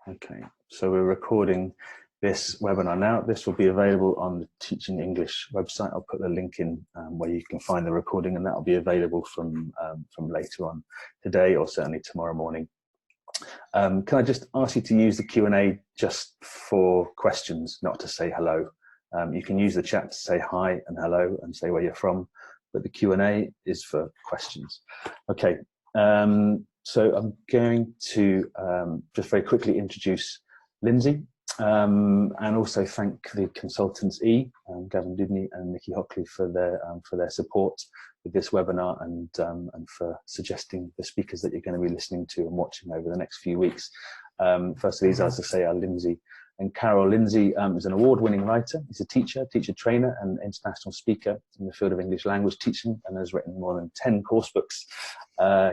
Okay, so we're recording this webinar now. This will be available on the Teaching English website. I'll put the link in where you can find the recording, and that will be available from later on today or certainly tomorrow morning. Can I just ask you to use the Q&A just for questions, not to say hello? You can use the chat to say hi and hello and say where you're from, but the Q&A is for questions. Okay. So I'm going to just very quickly introduce Lindsay and also thank the consultants Gavin Dudney and Nikki Hockley for their support with this webinar and for suggesting the speakers that you're going to be listening to and watching over the next few weeks. First of these, as I say, are Lindsay and Carol. Lindsay is an award-winning writer. He's a teacher trainer, and international speaker in the field of English language teaching, and has written more than 10 course books.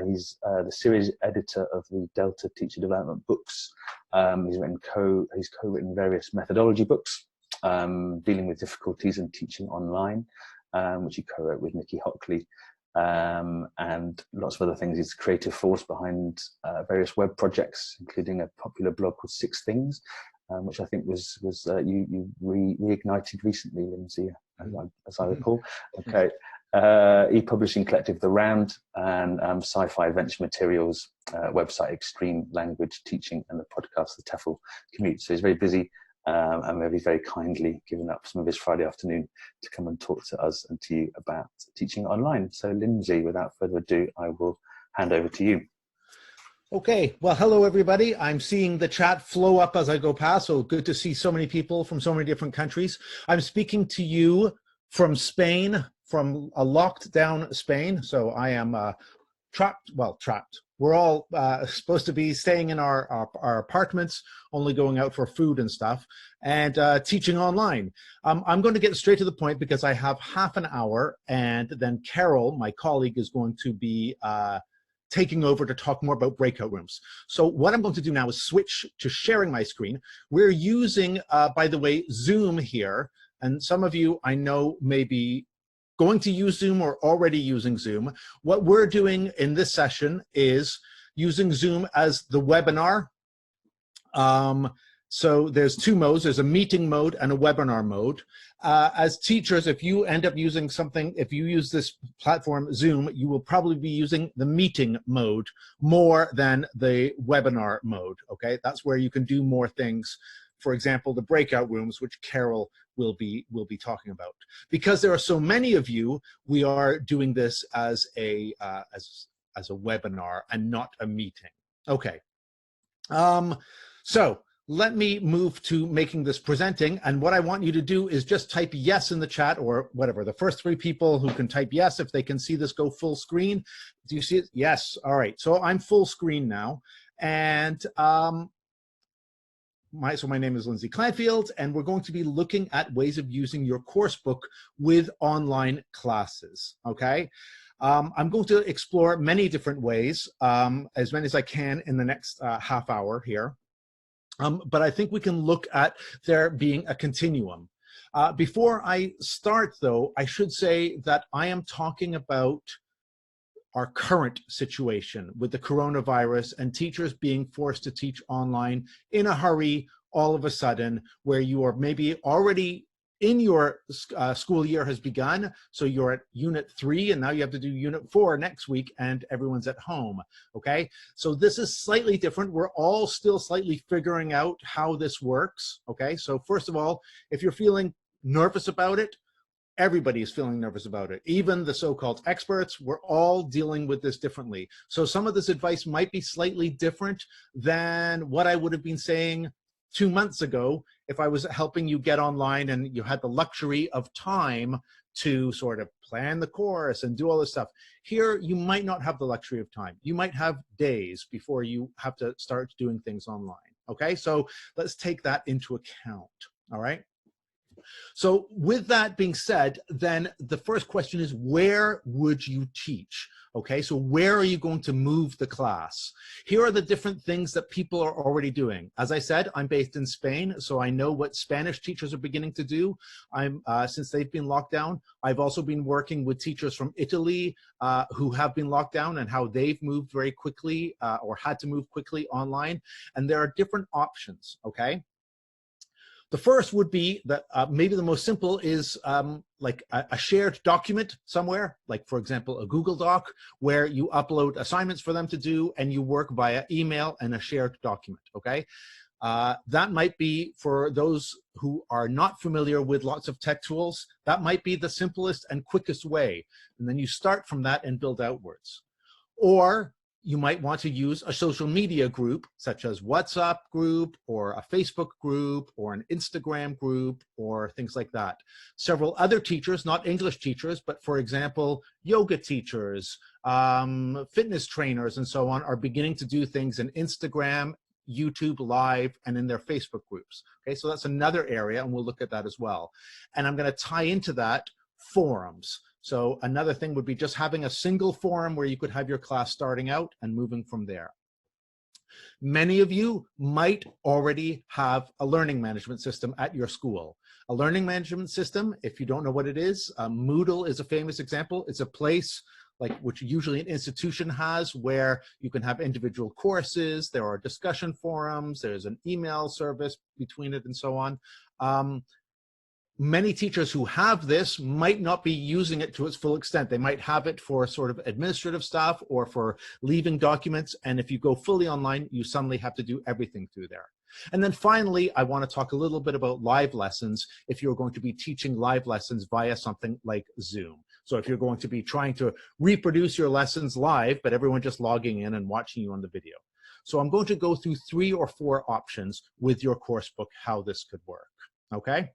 He's the series editor of the Delta Teacher Development books. He's co-written various methodology books dealing with difficulties in teaching online, which he co-wrote with Nikki Hockley, and lots of other things. He's the creative force behind various web projects, including a popular blog called 6 Things, which I think was you reignited recently, Lindsay, as I recall. Okay, e-publishing collective The Round, and sci-fi venture materials website Extreme Language Teaching, and the podcast The TEFL Commute. So he's very busy, and very kindly given up some of his Friday afternoon to come and talk to us and to you about teaching online. So Lindsay, without further ado, I will hand over to you. Okay, well, hello everybody. I'm seeing the chat flow up as I go past, so good to see so many people from so many different countries. I'm speaking to you from Spain, from a locked down Spain. So I am trapped. We're all supposed to be staying in our apartments, only going out for food and stuff, and teaching online. I'm going to get straight to the point because I have half an hour, and then Carol, my colleague, is going to be taking over to talk more about breakout rooms. So what I'm going to do now is switch to sharing my screen. We're using, by the way, Zoom here, and some of you I know may be going to use Zoom or already using Zoom. What we're doing in this session is using Zoom as the webinar. So there's 2 modes. There's a meeting mode and a webinar mode. As teachers, if you end up using something, if you use this platform, Zoom, you will probably be using the meeting mode more than the webinar mode, okay? That's where you can do more things. For example, the breakout rooms, which Carol will be talking about. Because there are so many of you, we are doing this as a webinar and not a meeting. Okay. So let me move to making this presenting, and what I want you to do is just type yes in the chat, or whatever. The first 3 people who can type yes, if they can see this go full screen. Do you see it? Yes. All right. So I'm full screen now, and my name is Lindsay Clanfield, and we're going to be looking at ways of using your course book with online classes. Okay. I'm going to explore many different ways, as many as I can in the next half hour here. But I think we can look at there being a continuum. Before I start, though, I should say that I am talking about our current situation with the coronavirus and teachers being forced to teach online in a hurry all of a sudden, where you are maybe already in your school year has begun, so you're at unit 3 and now you have to do unit 4 next week and everyone's at home, okay? So this is slightly different. We're all still slightly figuring out how this works, okay? So first of all, if you're feeling nervous about it, everybody is feeling nervous about it. Even the so-called experts, we're all dealing with this differently. So some of this advice might be slightly different than what I would have been saying 2 months ago if I was helping you get online and you had the luxury of time to sort of plan the course and do all this stuff. Here, you might not have the luxury of time. You might have days before you have to start doing things online, okay? So let's take that into account, all right? So with that being said, then the first question is, where would you teach? Okay, so where are you going to move the class? Here are the different things that people are already doing. As I said, I'm based in Spain, so I know what Spanish teachers are beginning to do. Since they've been locked down, I've also been working with teachers from Italy who have been locked down and how they've moved very quickly or had to move quickly online. And there are different options, okay? The first would be that maybe the most simple is like a shared document somewhere, like for example, a Google Doc, where you upload assignments for them to do and you work via email and a shared document, okay? That might be, for those who are not familiar with lots of tech tools, that might be the simplest and quickest way. And then you start from that and build outwards. Or you might want to use a social media group, such as WhatsApp group or a Facebook group or an Instagram group or things like that. Several other teachers, not English teachers, but for example, yoga teachers, fitness trainers, and so on, are beginning to do things in Instagram, YouTube Live, and in their Facebook groups. Okay, so that's another area, and we'll look at that as well. And I'm going to tie into that forums. So another thing would be just having a single forum where you could have your class starting out and moving from there. Many of you might already have a learning management system at your school. A learning management system, if you don't know what it is, Moodle is a famous example. It's a place which usually an institution has, where you can have individual courses, there are discussion forums, there's an email service between it and so on. Many teachers who have this might not be using it to its full extent. They might have it for sort of administrative stuff or for leaving documents. And if you go fully online, you suddenly have to do everything through there. And then finally, I want to talk a little bit about live lessons if you're going to be teaching live lessons via something like Zoom. So if you're going to be trying to reproduce your lessons live, but everyone just logging in and watching you on the video. So I'm going to go through 3 or 4 options with your course book, how this could work, okay?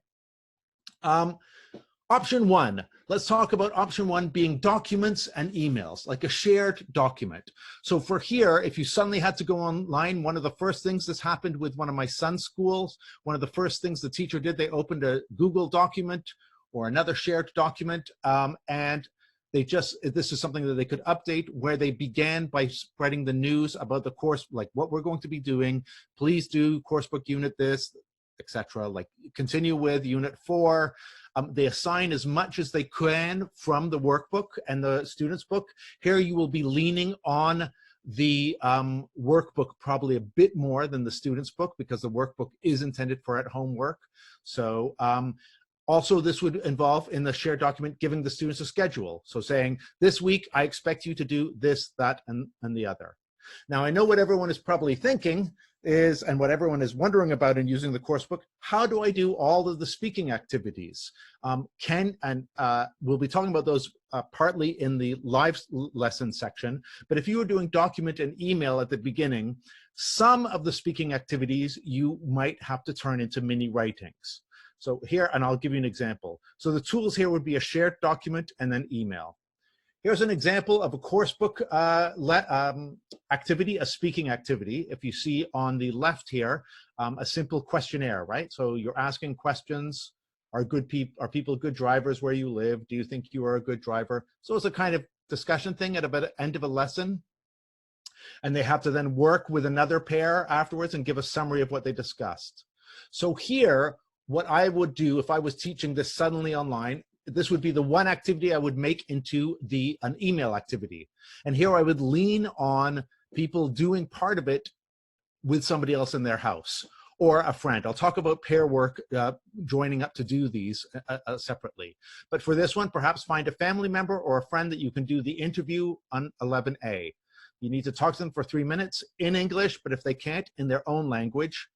Option 1, let's talk about option 1 being documents and emails, like a shared document. So for here, if you suddenly had to go online, one of the first things that's happened with one of my son's schools, one of the first things the teacher did, they opened a Google document or another shared document, and this is something that they could update, where they began by spreading the news about the course, like what we're going to be doing. Please do coursebook unit this, etc. Like continue with unit 4. They assign as much as they can from the workbook and the student's book. Here you will be leaning on the workbook probably a bit more than the student's book, because the workbook is intended for at-home work. So also, this would involve, in the shared document, giving the students a schedule. So saying, this week, I expect you to do this, that, and the other. Now, I know what everyone is probably thinking is, and what everyone is wondering about in using the course book, how do I do all of the speaking activities? We'll be talking about those partly in the live lesson section, but if you were doing document and email at the beginning, some of the speaking activities you might have to turn into mini writings. So here, and I'll give you an example. So the tools here would be a shared document and then email. Here's an example of a coursebook activity, a speaking activity. If you see on the left here, a simple questionnaire, right? So you're asking questions. Are people good drivers where you live? Do you think you are a good driver? So it's a kind of discussion thing at about the end of a lesson. And they have to then work with another pair afterwards and give a summary of what they discussed. So here, what I would do if I was teaching this suddenly online, this would be the one activity I would make into an email activity. And here I would lean on people doing part of it with somebody else in their house or a friend. I'll talk about pair work, joining up to do these separately. But for this one, perhaps find a family member or a friend that you can do the interview on 11A. You need to talk to them for 3 minutes in English, but if they can't, in their own language.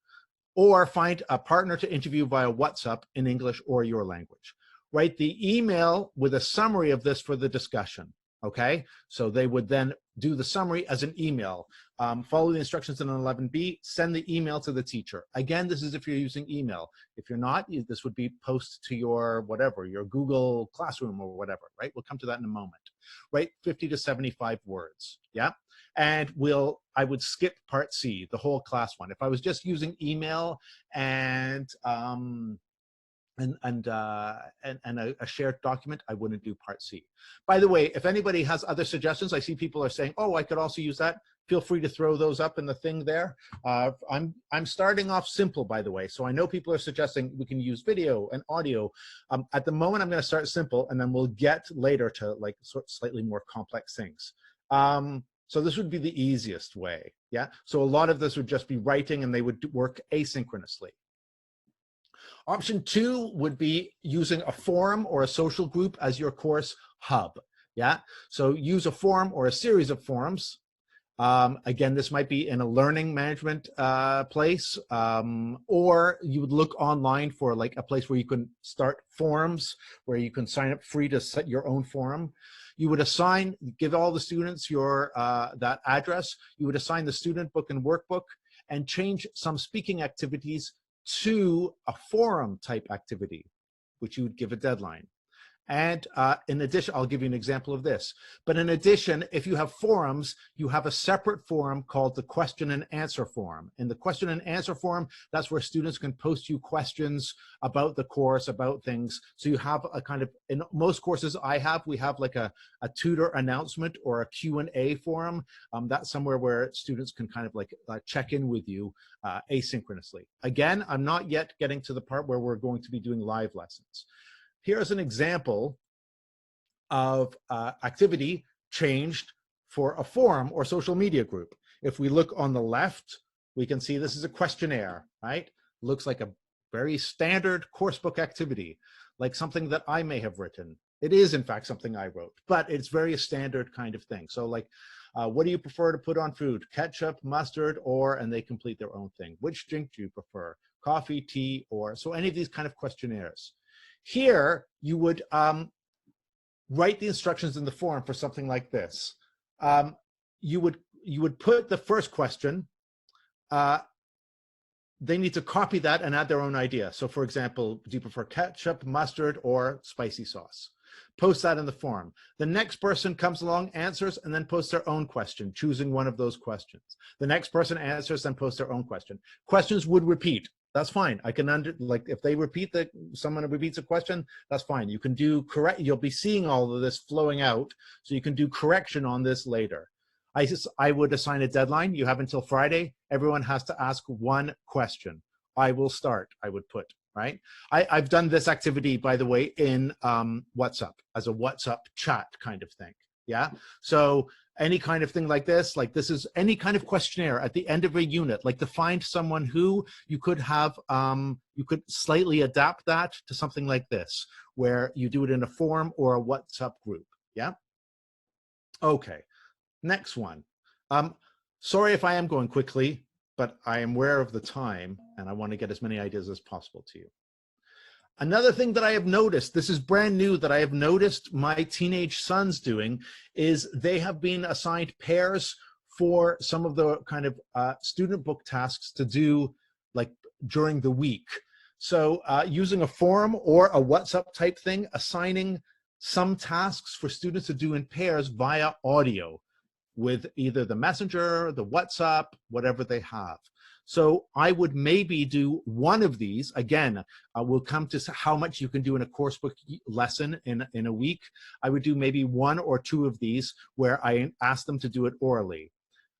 Or find a partner to interview via WhatsApp in English or your language. Write the email with a summary of this for the discussion, okay? So they would then do the summary as an email. Follow the instructions in 11B, send the email to the teacher. Again, this is if you're using email. If you're not, this would be post to your whatever, your Google Classroom or whatever, right? We'll come to that in a moment. Write 50 to 75 words, yeah? And I would skip part C, the whole class one. If I was just using email and and a shared document, I wouldn't do part C. By the way, if anybody has other suggestions, I see people are saying, oh, I could also use that. Feel free to throw those up in the thing there. I'm starting off simple, by the way. So I know people are suggesting we can use video and audio. At the moment, I'm going to start simple, and then we'll get later to like slightly more complex things. So this would be the easiest way. Yeah. So a lot of this would just be writing, and they would work asynchronously. Option 2 would be using a forum or a social group as your course hub. Yeah, so use a forum or a series of forums. Again, this might be in a learning management place, or you would look online for like a place where you can start forums, where you can sign up free to set your own forum. You would give all the students your that address. You would assign the student book and workbook, and change some speaking activities to a forum type activity, which you would give a deadline. And in addition, I'll give you an example of this. But in addition, if you have forums, you have a separate forum called the question and answer forum. In the question and answer forum, that's where students can post you questions about the course, about things. So you have a kind of, in most courses we have like a tutor announcement or a Q&A forum. That's somewhere where students can kind of like check in with you asynchronously. Again, I'm not yet getting to the part where we're going to be doing live lessons. Here's an example of activity changed for a forum or social media group. If we look on the left, we can see this is a questionnaire, right? Looks like a very standard coursebook activity, like something that I may have written. It is, in fact, something I wrote, but it's very standard kind of thing. So like, what do you prefer to put on food? Ketchup, mustard, or, and they complete their own thing. Which drink do you prefer? Coffee, tea, or, so any of these kind of questionnaires. Here, you would write the instructions in the form for something like this. You would put the first question. They need to copy that and add their own idea. So for example, do you prefer ketchup, mustard, or spicy sauce? Post that in the form. The next person comes along, answers, and then posts their own question, choosing one of those questions. The next person answers, then posts their own question. Questions would repeat. That's fine. I can like if they repeat someone repeats a question, that's fine. You can do correct. You'll be seeing all of this flowing out, so you can do correction on this later. I would assign a deadline. You have until Friday. Everyone has to ask one question. I will start. I would put, right? I've done this activity, by the way, in WhatsApp as a WhatsApp chat kind of thing. Yeah. So any kind of thing like this is any kind of questionnaire at the end of a unit, like to find someone who you could have, you could slightly adapt that to something like this, where you do it in a forum or a WhatsApp group. Yeah. Okay. Next one. Sorry if I am going quickly, but I am aware of the time and I want to get as many ideas as possible to you. Another thing that I have noticed, this is brand new, that I have noticed my teenage sons doing, is they have been assigned pairs for some of the kind of student book tasks to do like during the week. So using a forum or a WhatsApp type thing, assigning some tasks for students to do in pairs via audio with either the Messenger, the WhatsApp, whatever they have. So I would maybe do one of these. Again, we'll come to how much you can do in a coursebook lesson in a week. I would do maybe one or two of these where I ask them to do it orally.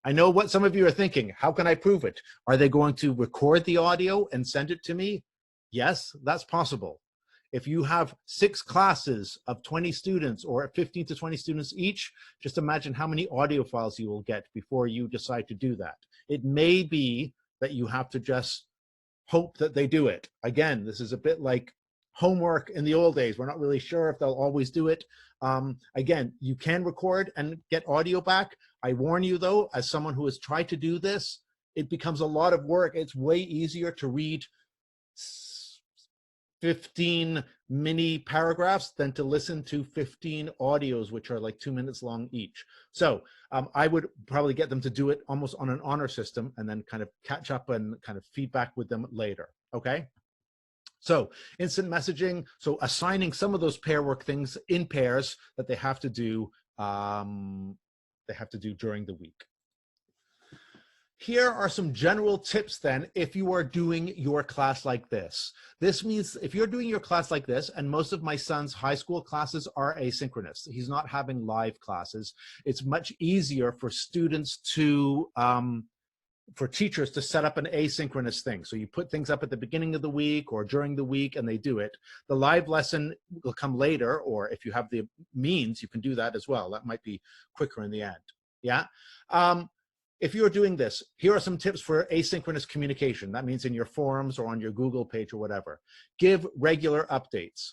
I know what some of you are thinking. How can I prove it? Are they going to record the audio and send it to me? Yes, that's possible. If you have 6 classes of 20 students or 15 to 20 students each, just imagine how many audio files you will get before you decide to do that. It may be that you have to just hope that they do it. Again, this is a bit like homework in the old days. We're not really sure if they'll always do it. Again, you can record and get audio back. I warn you though, as someone who has tried to do this, it becomes a lot of work. It's way easier to read 15 mini paragraphs than to listen to 15 audios, which are like 2 minutes long each. So I would probably get them to do it almost on an honor system and then kind of catch up and kind of feedback with them later. Okay. So instant messaging, so assigning some of those pair work things in pairs that they have to do during the week. Here are some general tips then if you are doing your class like this. This means if you're doing your class like this, and most of my son's high school classes are asynchronous, he's not having live classes, it's much easier for students to, for teachers to set up an asynchronous thing. So you put things up at the beginning of the week or during the week and they do it. The live lesson will come later, or if you have the means, you can do that as well. That might be quicker in the end, yeah? If you're doing this, here are some tips for asynchronous communication. That means in your forums or on your Google page or whatever. Give regular updates.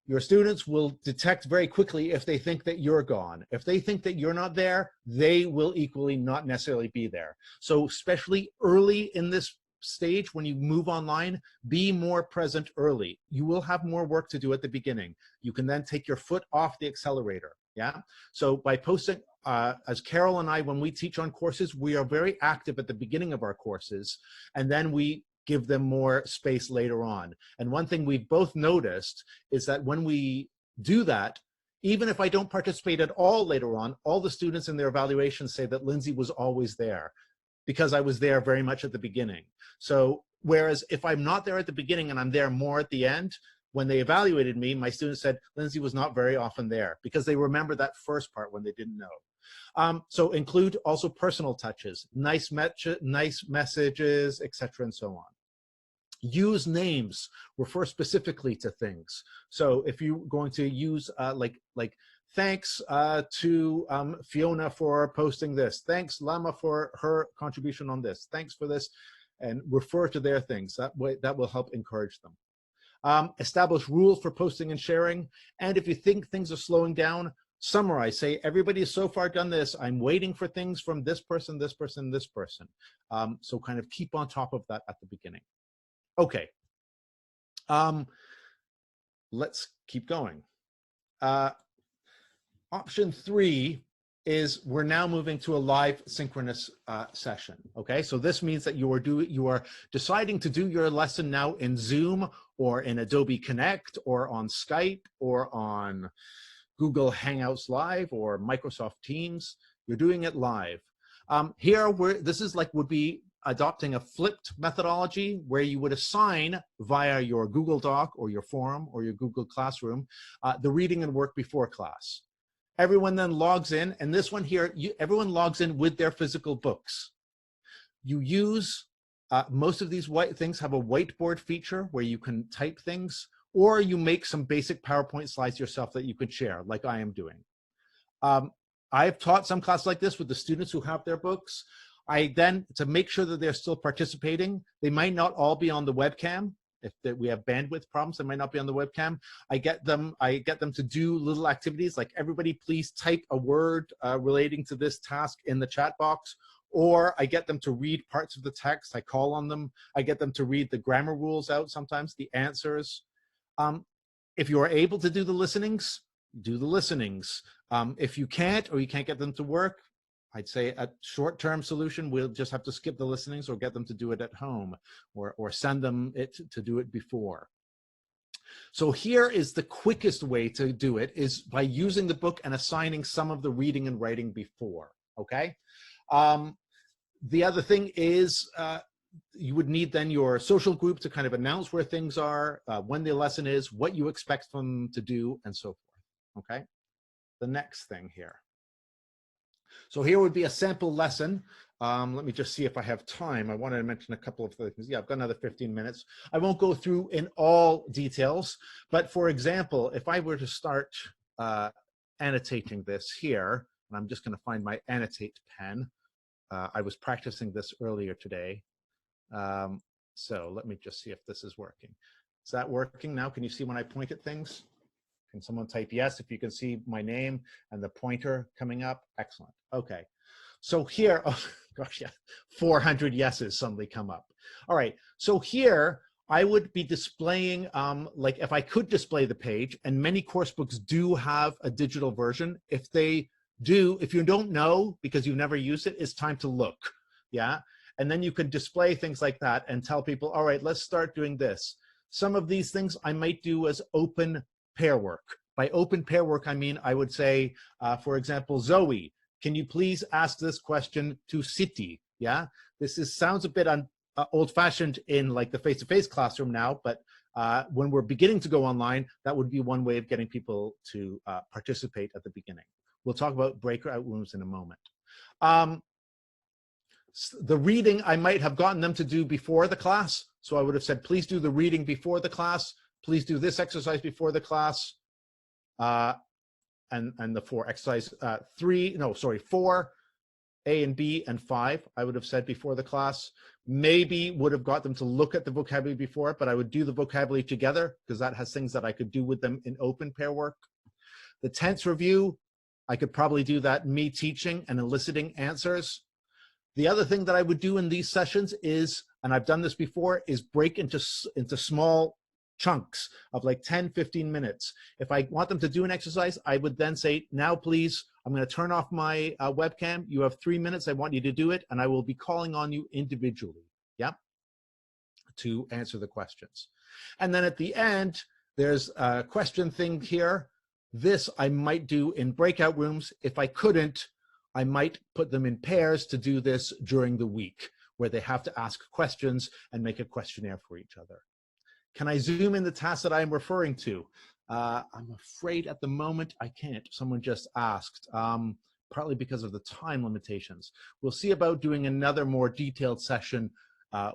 Your students will detect very quickly if they think that you're gone. If they think that you're not there, they will equally not necessarily be there. So especially early in this stage, when you move online, be more present early. You will have more work to do at the beginning. You can then take your foot off the accelerator, yeah? So by posting, as Carol and I, when we teach on courses, we are very active at the beginning of our courses, and then we give them more space later on. And one thing we've both noticed is that when we do that, even if I don't participate at all later on, all the students in their evaluations say that Lindsay was always there because I was there very much at the beginning. So whereas if I'm not there at the beginning and I'm there more at the end, when they evaluated me, my students said, Lindsay was not very often there, because they remember that first part when they didn't know. So include also personal touches, nice messages, etc., and so on. Use names, refer specifically to things. So if you're going to use like thanks to Fiona for posting this, thanks Lama for her contribution on this, thanks for this, and refer to their things. That way, that will help encourage them. Establish rules for posting and sharing. And if you think things are slowing down, summarize, say, everybody has so far done this. I'm waiting for things from this person, this person, this person. So kind of keep on top of that at the beginning. Okay. Let's keep going. Option 3 is we're now moving to a live synchronous session. Okay, so this means that you are deciding to do your lesson now in Zoom or in Adobe Connect or on Skype or on Google Hangouts Live or Microsoft Teams. You're doing it live. Here, this is like would be adopting a flipped methodology where you would assign via your Google Doc or your forum or your Google Classroom the reading and work before class. Everyone then logs in, and this one here, everyone logs in with their physical books. You use, most of these things have a whiteboard feature where you can type things, or you make some basic PowerPoint slides yourself that you could share, like I am doing. I've taught some classes like this with the students who have their books. I then, to make sure that they're still participating, they might not all be on the webcam. If we have bandwidth problems, they might not be on the webcam. I get them to do little activities like, everybody please type a word relating to this task in the chat box, or I get them to read parts of the text. I call on them. I get them to read the grammar rules out sometimes, the answers. If you are able to do the listenings, do the listenings. If you can't, or you can't get them to work, I'd say a short-term solution, we'll just have to skip the listenings or get them to do it at home, or send them it to do it before. So here is the quickest way to do it, is by using the book and assigning some of the reading and writing before, okay? The other thing is you would need then your social group to kind of announce where things are, when the lesson is, what you expect them to do, and so forth, okay? The next thing here. So here would be a sample lesson. Let me just see if I have time. I wanted to mention a couple of things. Yeah, I've got another 15 minutes. I won't go through in all details, but for example, if I were to start annotating this here, and I'm just going to find my annotate pen. I was practicing this earlier today. So let me just see if this is working. Is that working now? Can you see when I point at things? Can someone type yes if you can see my name and the pointer coming up? Excellent. Okay. So here, oh gosh, yeah, 400 yeses suddenly come up. All right. So here I would be displaying, like if I could display the page, and many course books do have a digital version. If they do, if you don't know because you've never used it, it's time to look. Yeah. And then you could display things like that and tell people, all right, let's start doing this. Some of these things I might do as open pair work. By open pair work, I mean, I would say, for example, Zoe, can you please ask this question to Siti? Yeah, sounds a bit old-fashioned in like the face-to-face classroom now, but when we're beginning to go online, that would be one way of getting people to participate at the beginning. We'll talk about breakout rooms in a moment. The reading, I might have gotten them to do before the class. So I would have said, please do the reading before the class. Please do this exercise before the class. And the 4 exercise 4, A and B and 5, I would have said before the class. Maybe would have got them to look at the vocabulary before, but I would do the vocabulary together because that has things that I could do with them in open pair work. The tense review, I could probably do that me teaching and eliciting answers. The other thing that I would do in these sessions is, and I've done this before, is break into small chunks of like 10, 15 minutes. If I want them to do an exercise, I would then say, now please, I'm going to turn off my webcam. You have 3 minutes. I want you to do it. And I will be calling on you individually, yeah, to answer the questions. And then at the end, there's a question thing here. This I might do in breakout rooms. If I couldn't, I might put them in pairs to do this during the week, where they have to ask questions and make a questionnaire for each other. Can I zoom in the task that I'm referring to? I'm afraid at the moment I can't. Someone just asked, partly because of the time limitations. We'll see about doing another more detailed session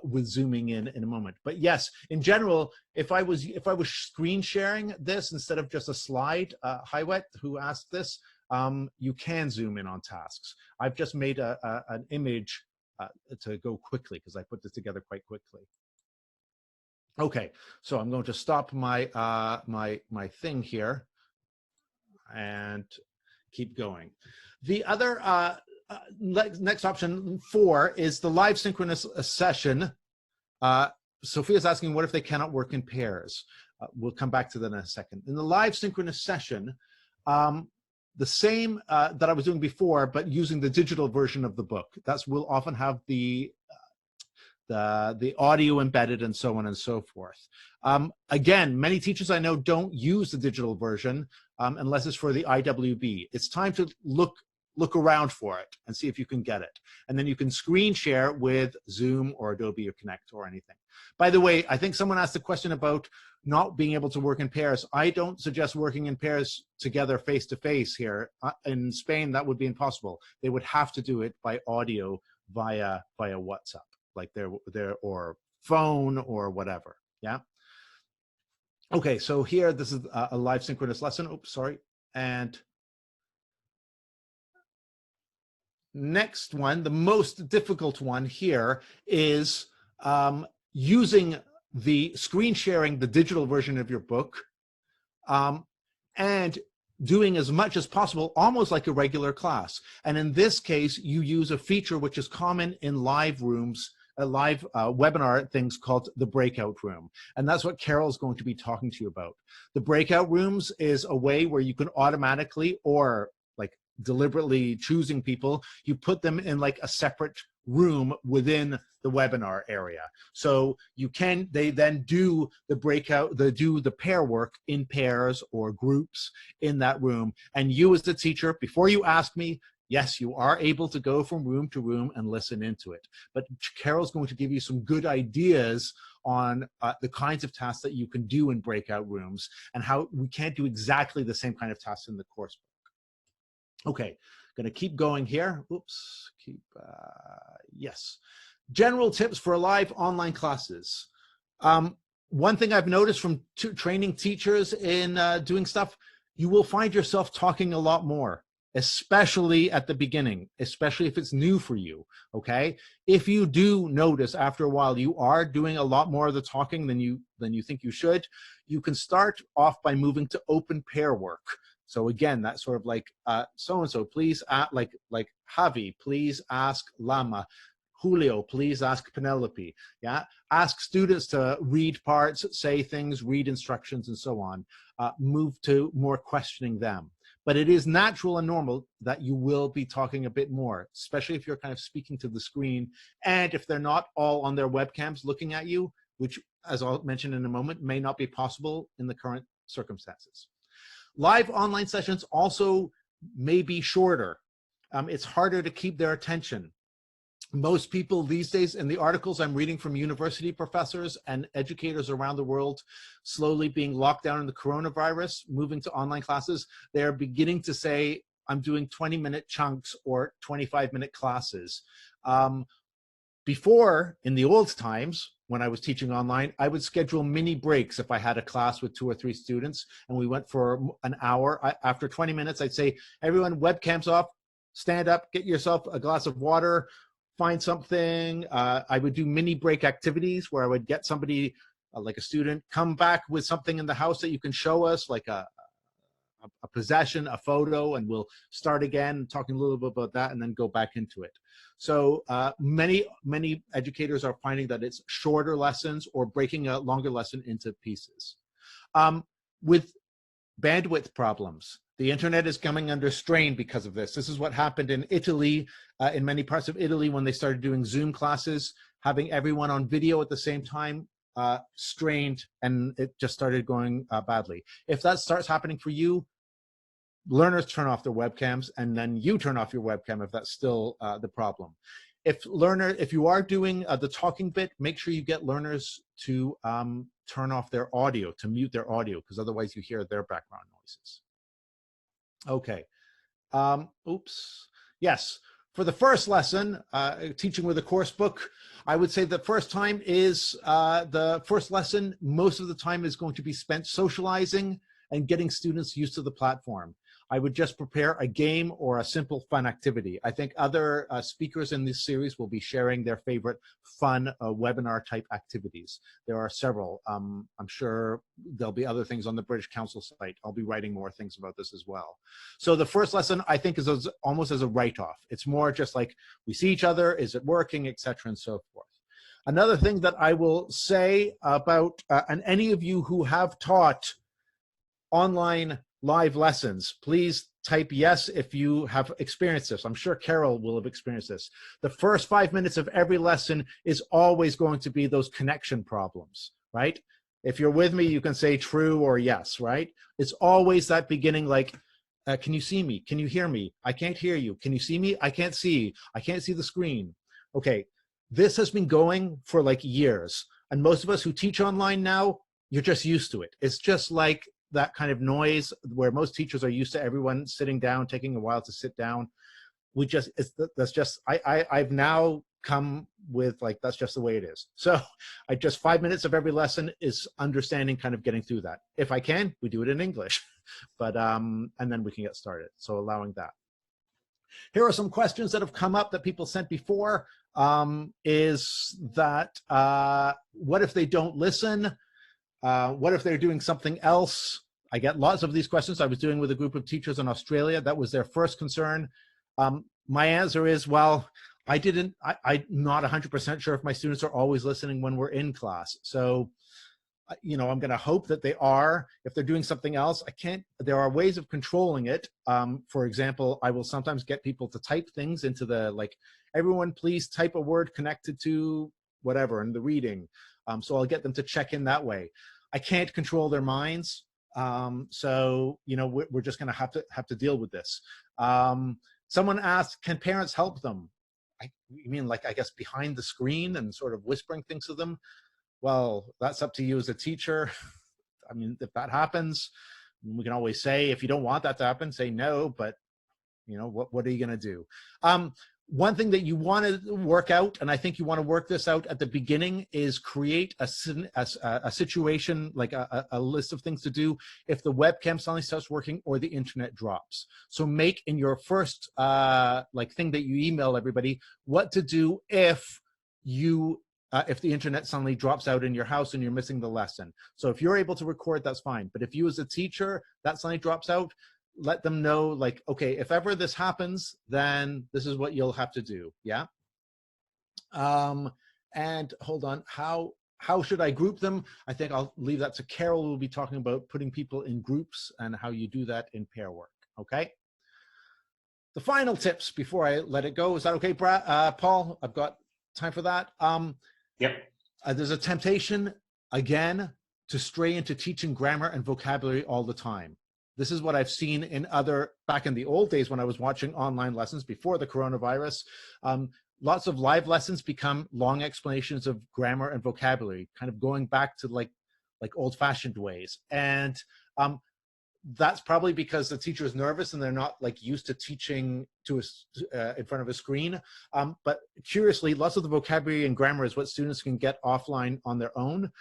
with zooming in a moment. But yes, in general, if I was screen sharing this instead of just a slide, Highwet, who asked this, you can zoom in on tasks. I've just made an image to go quickly because I put this together quite quickly. Okay, so I'm going to stop my my thing here and keep going. The other next option 4 is the live synchronous session. Sophia's asking, what if they cannot work in pairs? We'll come back to that in a second. In the live synchronous session, the same that I was doing before, but using the digital version of the book. We'll often have the audio embedded and so on and so forth. Again, many teachers I know don't use the digital version unless it's for the IWB. It's time to look around for it and see if you can get it. And then you can screen share with Zoom or Adobe or Connect or anything. By the way, I think someone asked a question about not being able to work in pairs. I don't suggest working in pairs together face-to-face here. In Spain, that would be impossible. They would have to do it by audio via WhatsApp, like their or phone or whatever, yeah? Okay, so here, this is a live synchronous lesson. Oops, sorry. And next one, the most difficult one here is using the screen sharing, the digital version of your book, and doing as much as possible, almost like a regular class. And in this case, you use a feature which is common in live rooms, live webinar things called the breakout room. And that's what Carol's going to be talking to you about. The breakout rooms is a way where you can automatically or like deliberately choosing people, you put them in like a separate room within the webinar area. So they then do the breakout, do the pair work in pairs or groups in that room. And you as the teacher, before you ask me, yes, you are able to go from room to room and listen into it. But Carol's going to give you some good ideas on the kinds of tasks that you can do in breakout rooms and how we can't do exactly the same kind of tasks in the course book. Okay, going to keep going here. Oops, yes. General tips for live online classes. One thing I've noticed from training teachers in doing stuff, you will find yourself talking a lot more, especially at the beginning, especially if it's new for you, okay? If you do notice after a while you are doing a lot more of the talking than you think you should, you can start off by moving to open pair work. So again, that's sort of like so-and-so, please, like Javi, please ask Lama. Julio, please ask Penelope. Yeah, ask students to read parts, say things, read instructions, and so on. Move to more questioning them. But it is natural and normal that you will be talking a bit more, especially if you're kind of speaking to the screen and if they're not all on their webcams looking at you, which, as I'll mention in a moment, may not be possible in the current circumstances. Live online sessions also may be shorter. It's harder to keep their attention. Most people these days, in the articles I'm reading from university professors and educators around the world, slowly being locked down in the coronavirus, moving to online classes, they're beginning to say, I'm doing 20-minute chunks or 25-minute classes. Before, in the old times, when I was teaching online, I would schedule mini breaks if I had a class with 2 or 3 students and we went for an hour. After 20 minutes, I'd say, everyone, webcams off, stand up, get yourself a glass of water, find something. I would do mini break activities where I would get somebody, like a student, come back with something in the house that you can show us, like a possession, a photo, and we'll start again talking a little bit about that and then go back into it. So many educators are finding that it's shorter lessons or breaking a longer lesson into pieces. With bandwidth problems, the internet is coming under strain because of this. This is what happened in Italy, in many parts of Italy, when they started doing Zoom classes, having everyone on video at the same time, strained, and it just started going badly. If that starts happening for you, learners turn off their webcams, and then you turn off your webcam if that's still the problem. If you are doing the talking bit, make sure you get learners to turn off their audio, to mute their audio, because otherwise you hear their background noises. Okay. Oops. Yes. For the first lesson, teaching with a course book, I would say the first time is the first lesson, most of the time is going to be spent socializing and getting students used to the platform. I would just prepare a game or a simple fun activity. I think other speakers in this series will be sharing their favorite fun webinar type activities. There are several. I'm sure there'll be other things on the British Council site. I'll be writing more things about this as well. So the first lesson, I think, is almost as a write-off. It's more just like, we see each other, is it working, etc., and so forth. Another thing that I will say about, and any of you who have taught online live lessons, please type yes if you have experienced this. I'm sure Carol will have experienced this. The first 5 minutes of every lesson is always going to be those connection problems, right? If you're with me, you can say true or yes, right? It's always that beginning, like, can you see me? Can you hear me? I can't hear you. Can you see me? I can't see. I can't see the screen. Okay, this has been going for like years. And most of us who teach online now, you're just used to it. It's just like that kind of noise where most teachers are used to everyone sitting down, taking a while to sit down. I've now come with, like, that's just the way it is. So I just 5 minutes of every lesson is understanding, kind of getting through that. If I can, we do it in English, but, and then we can get started. So allowing that. Here are some questions that have come up that people sent before, is that, what if they don't listen? What if they're doing something else? I get lots of these questions. I was doing with a group of teachers in Australia. That was their first concern. My answer is, well, I'm not 100% sure if my students are always listening when we're in class. So, you know, I'm going to hope that they are. If they're doing something else, there are ways of controlling it. For example, I will sometimes get people to type things into the, like, everyone please type a word connected to whatever in the reading. So I'll get them to check in that way. I can't control their minds. So, you know, we're just going to have to deal with this. Someone asked, can parents help them? You mean, like, I guess behind the screen and sort of whispering things to them? Well, that's up to you as a teacher. I mean, if that happens, we can always say, if you don't want that to happen, say no, but, you know, what are you going to do? One thing that you want to work out, and I think you want to work this out at the beginning, is create a situation, like a list of things to do if the webcam suddenly starts working or the internet drops. So make in your first like thing that you email everybody what to do if the internet suddenly drops out in your house and you're missing the lesson. So if you're able to record, that's fine. But if you as a teacher, that suddenly drops out, let them know, like, okay, if ever this happens, then this is what you'll have to do. Yeah. And hold on, how should I group them? I think I'll leave that to Carol, who will be talking about putting people in groups and how you do that in pair work. Okay. The final tips before I let it go. Is that okay, Paul? I've got time for that. Yep. There's a temptation, again, to stray into teaching grammar and vocabulary all the time. This is what I've seen back in the old days when I was watching online lessons before the coronavirus. lots of live lessons become long explanations of grammar and vocabulary, kind of going back to like old-fashioned ways. And that's probably because the teacher is nervous and they're not like used to teaching to in front of a screen. But curiously, lots of the vocabulary and grammar is what students can get offline on their own.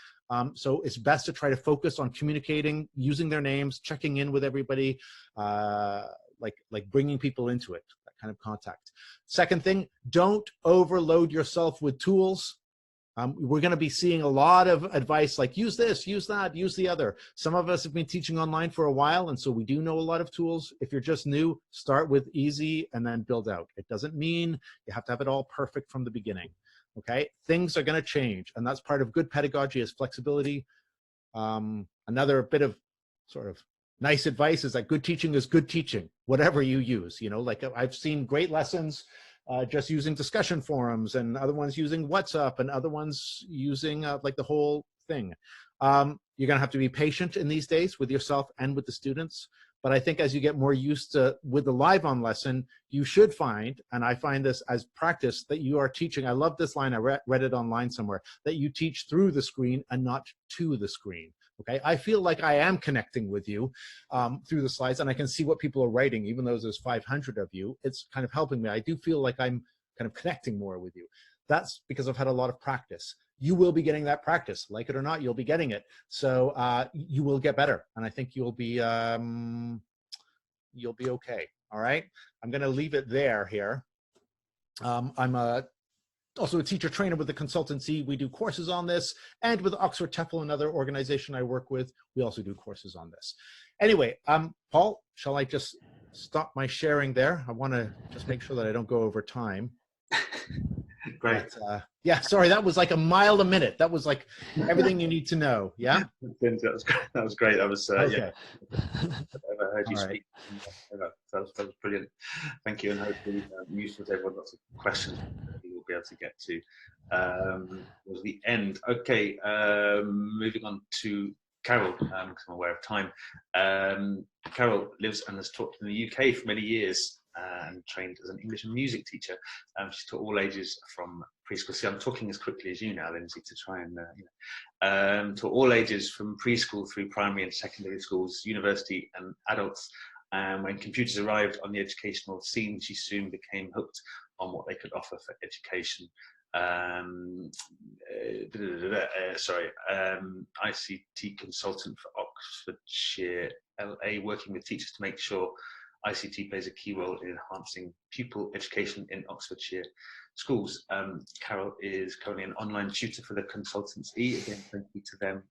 So it's best to try to focus on communicating, using their names, checking in with everybody, like bringing people into it, that kind of contact. Second thing, don't overload yourself with tools. We're going to be seeing a lot of advice like use this, use that, use the other. Some of us have been teaching online for a while, and so we do know a lot of tools. If you're just new, start with easy and then build out. It doesn't mean you have to have it all perfect from the beginning. Okay, things are going to change, and that's part of good pedagogy is flexibility. Another bit of sort of nice advice is that good teaching is good teaching, whatever you use. You know, like I've seen great lessons just using discussion forums, and other ones using WhatsApp, and other ones using like the whole thing. You're going to have to be patient in these days with yourself and with the students. But I think as you get more used to with the live on lesson, you should find, and I find this as practice, that you are teaching. I love this line, I read it online somewhere, that you teach through the screen and not to the screen. Okay, I feel like I am connecting with you through the slides, and I can see what people are writing, even though there's 500 of you. It's kind of helping me. I do feel like I'm kind of connecting more with you. That's because I've had a lot of practice. You will be getting that practice, like it or not, you'll be getting it. So you will get better, and I think you'll be okay. All right, I'm going to leave it there here. I'm also a teacher trainer with the consultancy. We do courses on this, and with Oxford TEFL, another organization I work with, we also do courses on this. Anyway, Paul, shall I just stop my sharing there? I want to just make sure that I don't go over time. Great. But, yeah, sorry, that was like a mile a minute. That was like everything you need to know. Yeah. That was great. That was Okay. Yeah. I've ever heard you speak. That was brilliant. Thank you, and hopefully useful to everyone. Lots of questions we'll be able to get to. Was the end. Okay. Moving on to Carol, because I'm aware of time. Carol lives and has taught in the UK for many years. And trained as an English and music teacher. She's taught all ages from preschool. See, I'm talking as quickly as you now, Lindsay, to try and taught all ages from preschool through primary and secondary schools, university and adults. When computers arrived on the educational scene, she soon became hooked on what they could offer for education. ICT consultant for Oxfordshire LA, working with teachers to make sure ICT plays a key role in enhancing pupil education in Oxfordshire schools. Carol is currently an online tutor for the consultancy. Again, thank you to them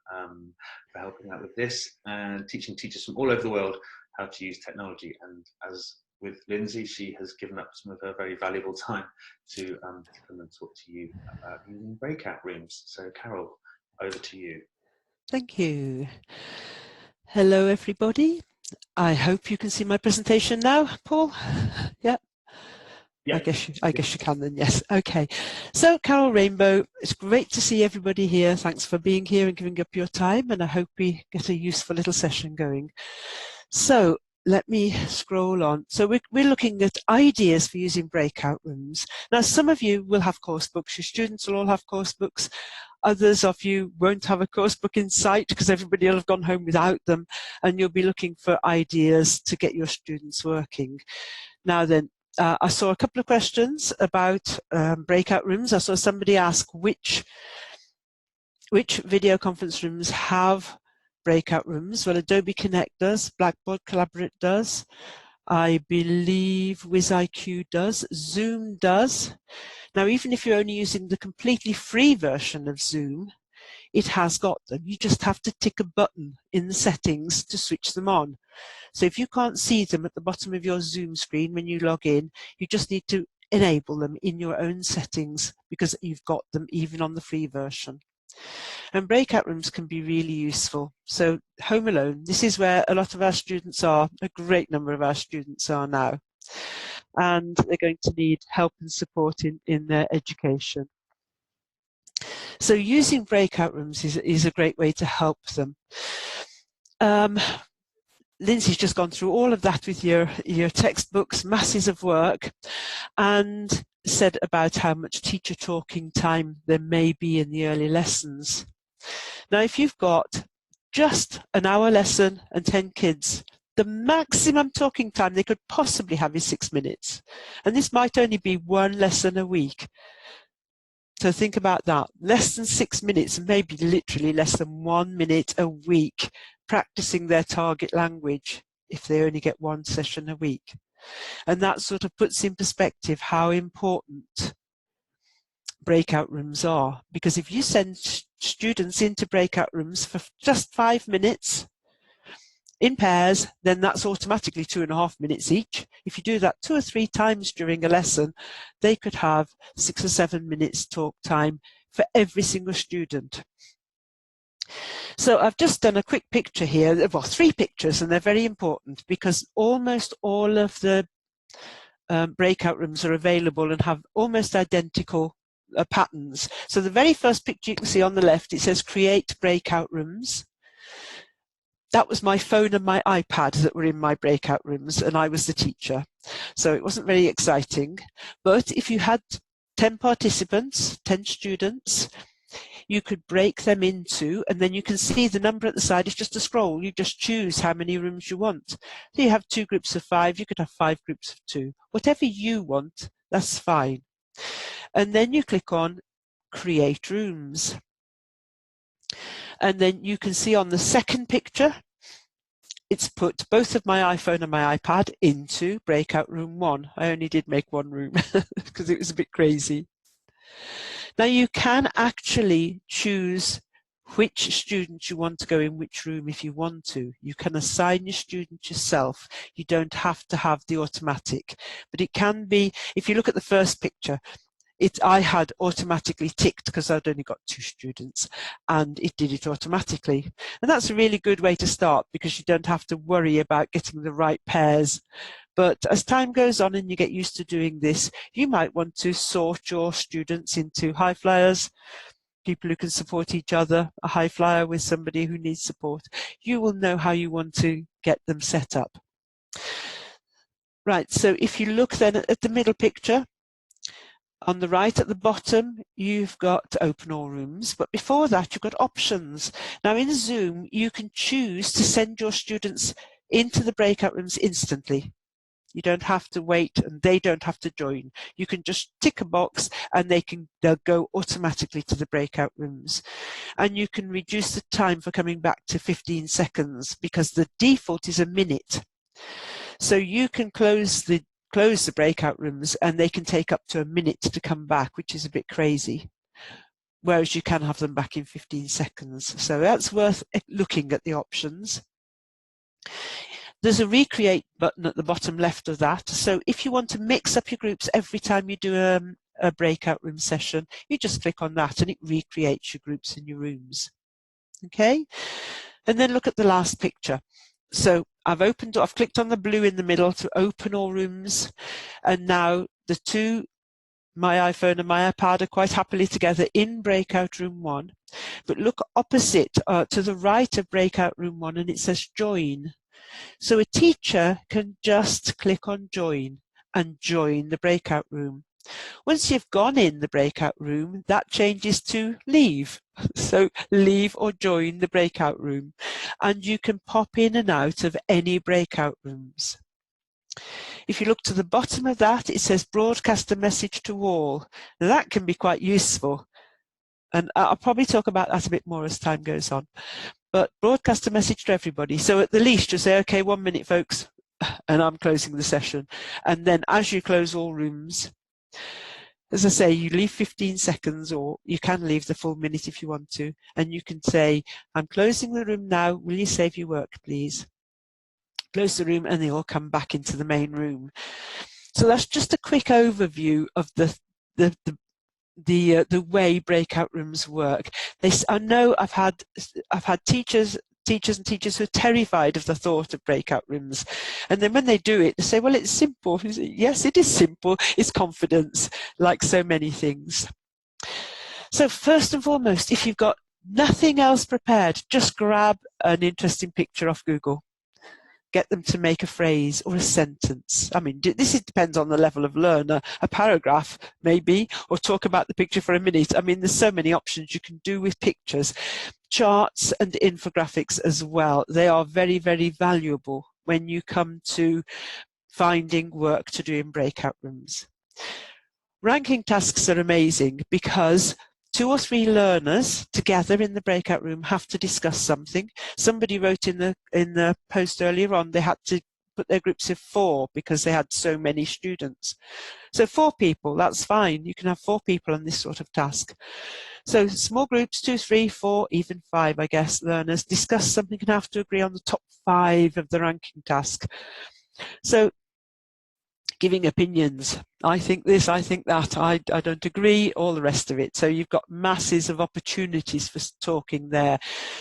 for helping out with this and teaching teachers from all over the world how to use technology. And as with Lindsay, she has given up some of her very valuable time to come and talk to you about using breakout rooms. So Carol, over to you. Thank you. Hello, everybody. I hope you can see my presentation now, Paul. Yeah. I guess you can then, yes. Okay. So Carol Rainbow, it's great to see everybody here. Thanks for being here and giving up your time, and I hope we get a useful little session going. So let me scroll on. So we're looking at ideas for using breakout rooms. Now, some of you will have course books. Your students will all have course books. Others of you won't have a course book in sight because everybody will have gone home without them, and you'll be looking for ideas to get your students working. Now then, I saw a couple of questions about breakout rooms. I saw somebody ask which video conference rooms have breakout rooms. Well, Adobe Connect does, Blackboard Collaborate does, I believe WizIQ does, Zoom does. Now, even if you're only using the completely free version of Zoom, it has got them. You just have to tick a button in the settings to switch them on. So if you can't see them at the bottom of your Zoom screen when you log in, you just need to enable them in your own settings because you've got them even on the free version. And breakout rooms can be really useful. So Home Alone, this is where a lot of our students are, a great number of our students are now. And they're going to need help and support in their education. So using breakout rooms is a great way to help them. Lindsay's just gone through all of that with your textbooks, masses of work. And said about how much teacher talking time there may be in the early lessons. Now, if you've got just an hour lesson and 10 kids, the maximum talking time they could possibly have is 6 minutes. And this might only be one lesson a week. So think about that. Less than 6 minutes, maybe literally less than 1 minute a week, practicing their target language if they only get one session a week. And that sort of puts in perspective how important breakout rooms are. Because if you send students into breakout rooms for just 5 minutes in pairs, then that's automatically 2.5 minutes each. If you do that 2 or 3 times during a lesson, they could have 6 or 7 minutes talk time for every single student. So I've just done a quick picture here, well, 3 pictures, and they're very important because almost all of the breakout rooms are available and have almost identical patterns. So the very first picture you can see on the left, it says create breakout rooms. That was my phone and my iPad that were in my breakout rooms, and I was the teacher. So it wasn't very exciting. But if you had 10 participants, 10 students, you could break them into, and then you can see the number at the side is just a scroll. You just choose how many rooms you want. So you have 2 groups of 5, you could have 5 groups of 2. Whatever you want, that's fine. And then you click on create rooms. And then you can see on the second picture, it's put both of my iPhone and my iPad into breakout room 1. I only did make 1 room because it was a bit crazy. Now you can actually choose which students you want to go in which room if you want to. You can assign your student yourself. You don't have to have the automatic, but it can be, if you look at the first picture, I had automatically ticked because I'd only got 2 students and it did it automatically. And that's a really good way to start because you don't have to worry about getting the right pairs. But as time goes on and you get used to doing this, you might want to sort your students into high flyers, people who can support each other, a high flyer with somebody who needs support. You will know how you want to get them set up. Right, so if you look then at the middle picture, on the right at the bottom, you've got open all rooms, but before that, you've got options. Now in Zoom, you can choose to send your students into the breakout rooms instantly. You don't have to wait and they don't have to join. You can just tick a box and they'll go automatically to the breakout rooms. And you can reduce the time for coming back to 15 seconds because the default is a minute. So you can close the breakout rooms and they can take up to a minute to come back, which is a bit crazy. Whereas you can have them back in 15 seconds. So that's worth looking at the options. There's a recreate button at the bottom left of that. So if you want to mix up your groups every time you do a breakout room session, you just click on that and it recreates your groups and your rooms. Okay? And then look at the last picture. So I've clicked on the blue in the middle to open all rooms. And now the 2, my iPhone and my iPad, are quite happily together in breakout room 1. But look opposite to the right of breakout room 1 and it says join. So a teacher can just click on join and join the breakout room. Once you've gone in the breakout room, that changes to leave. So leave or join the breakout room. And you can pop in and out of any breakout rooms. If you look to the bottom of that, it says broadcast a message to all. Now that can be quite useful. And I'll probably talk about that a bit more as time goes on. But broadcast a message to everybody. So at the least, you say, okay, 1 minute, folks, and I'm closing the session. And then as you close all rooms, as I say, you leave 15 seconds or you can leave the full minute if you want to. And you can say, I'm closing the room now. Will you save your work, please? Close the room and they all come back into the main room. So that's just a quick overview of the way breakout rooms work. I know I've had teachers and teachers who are terrified of the thought of breakout rooms, and then when they do it, they say, "Well, it's simple." Yes, it is simple. It's confidence, like so many things. So first and foremost, if you've got nothing else prepared, just grab an interesting picture off Google. get them to make a phrase or a sentence. I mean, this depends on the level of learner. A paragraph, maybe, or talk about the picture for a minute. I mean, there's so many options you can do with pictures. Charts and infographics as well. They are very, very valuable when you come to finding work to do in breakout rooms. Ranking tasks are amazing because 2 or 3 learners together in the breakout room have to discuss something. Somebody wrote in the post earlier on they had to put their groups of 4 because they had so many students. So 4 people, that's fine. You can have 4 people on this sort of task. So small groups, 2, 3, 4, even 5, I guess, learners discuss something and have to agree on the top 5 of the ranking task. So giving opinions. I think this, I think that, I don't agree, all the rest of it. So you've got masses of opportunities for talking there.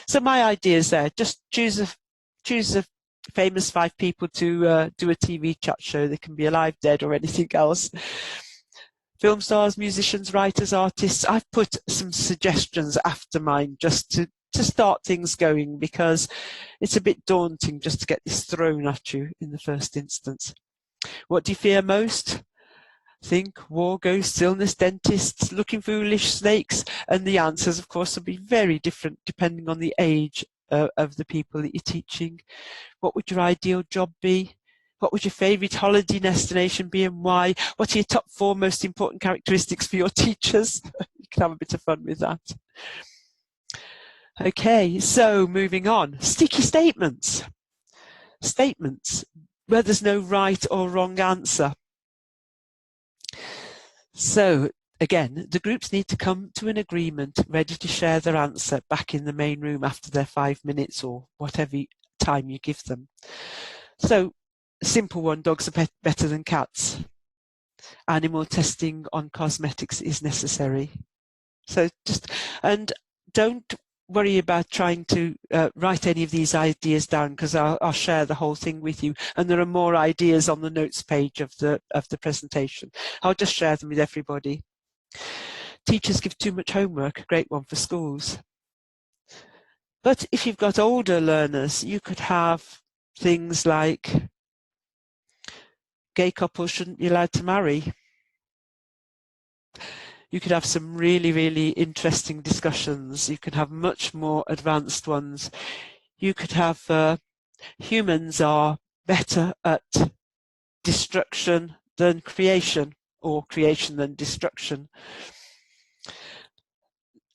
So my idea is there, just choose a famous 5 people to do a TV chat show. They can be alive, dead, or anything else. Film stars, musicians, writers, artists. I've put some suggestions after mine just to start things going, because it's a bit daunting just to get this thrown at you in the first instance. What do you fear most? Think war, ghosts, illness, dentists, looking foolish, snakes, and the answers, of course, will be very different depending on the age of the people that you're teaching. What would your ideal job be? What would your favourite holiday destination be and why? What are your top 4 most important characteristics for your teachers? You can have a bit of fun with that. Okay, so moving on. Sticky statements. Statements where there's no right or wrong answer. So again, the groups need to come to an agreement, ready to share their answer back in the main room after their 5 minutes or whatever time you give them. So a simple one, dogs are better than cats. Animal testing on cosmetics is necessary. So and don't worry about trying to write any of these ideas down, because I'll share the whole thing with you, and there are more ideas on the notes page of the presentation. I'll just share them with everybody. Teachers give too much homework, a great one for schools. But if you've got older learners, you could have things like gay couples shouldn't be allowed to marry. You could have some really, really interesting discussions. You can have much more advanced ones. You could have humans are better at destruction than creation, or creation than destruction.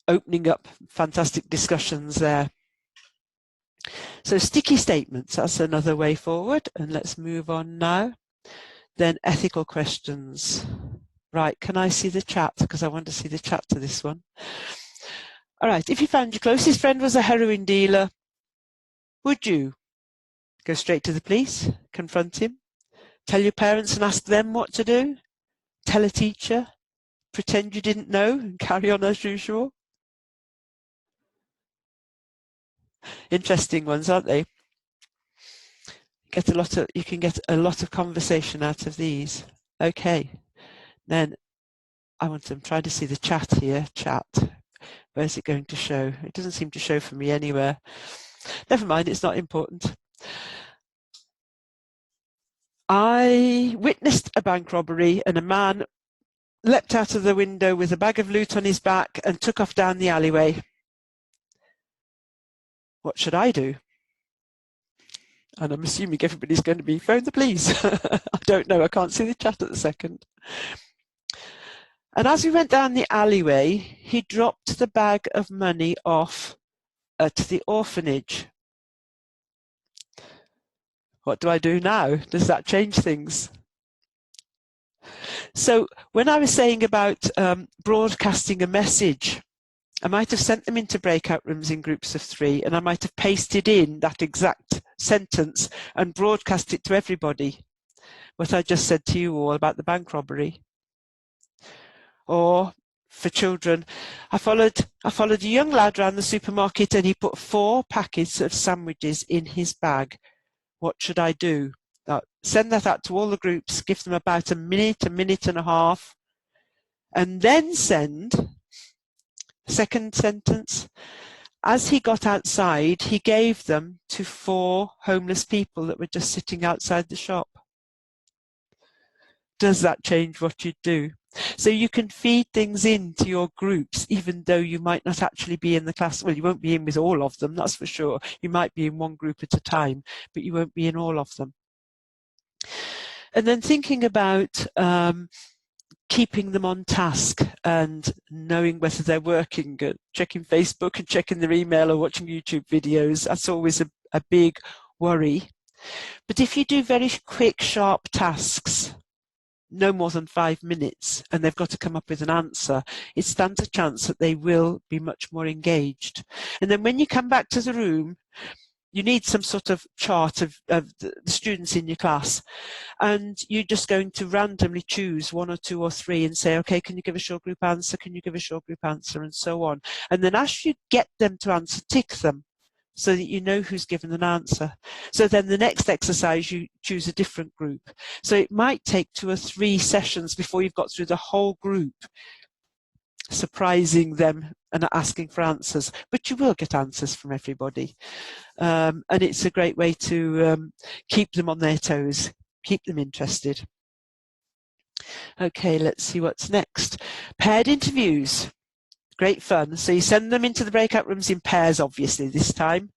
Opening up fantastic discussions there. So sticky statements, that's another way forward. And let's move on now. Then ethical questions. Right, can I see the chat? Because I want to see the chat to this one. All right, if you found your closest friend was a heroin dealer, would you go straight to the police, confront him, tell your parents and ask them what to do, tell a teacher, pretend you didn't know and carry on as usual? Interesting ones, aren't they? You can get a lot of conversation out of these. Okay, then I'm trying to see the chat here. Chat. Where's it going to show? It doesn't seem to show for me anywhere. Never mind, it's not important. I witnessed a bank robbery and a man leapt out of the window with a bag of loot on his back and took off down the alleyway. What should I do? And I'm assuming everybody's going to be phone the police. I don't know, I can't see the chat at the second. And as we went down the alleyway, he dropped the bag of money off at the orphanage. What do I do now? Does that change things? So when I was saying about broadcasting a message, I might have sent them into breakout rooms in groups of 3, and I might have pasted in that exact sentence and broadcast it to everybody, what I just said to you all about the bank robbery. Or for children, I followed a young lad around the supermarket and he put 4 packets of sandwiches in his bag. What should I do? Send that out to all the groups, give them about a minute and a half, and then send second sentence. as he got outside, he gave them to 4 homeless people that were just sitting outside the shop. Does that change what you do? So you can feed things into your groups, even though you might not actually be in the class. Well, you won't be in with all of them, that's for sure. You might be in one group at a time, but you won't be in all of them. And then thinking about keeping them on task and knowing whether they're working, checking Facebook and checking their email or watching YouTube videos, that's always a big worry. But if you do very quick, sharp tasks, no more than 5 minutes, and they've got to come up with an answer, it stands a chance that they will be much more engaged. And then when you come back to the room, you need some sort of chart of the students in your class, and you're just going to randomly choose 1 or 2 or 3 and say, okay, can you give a short group answer? Can you give a short group answer? And so on. And then as you get them to answer, tick them so that you know who's given an answer. So then the next exercise, you choose a different group. So it might take 2 or 3 sessions before you've got through the whole group, surprising them and asking for answers, but you will get answers from everybody. And it's a great way to keep them on their toes, keep them interested. Okay, let's see what's next. Paired interviews. Great fun. So you send them into the breakout rooms in pairs, obviously, this time.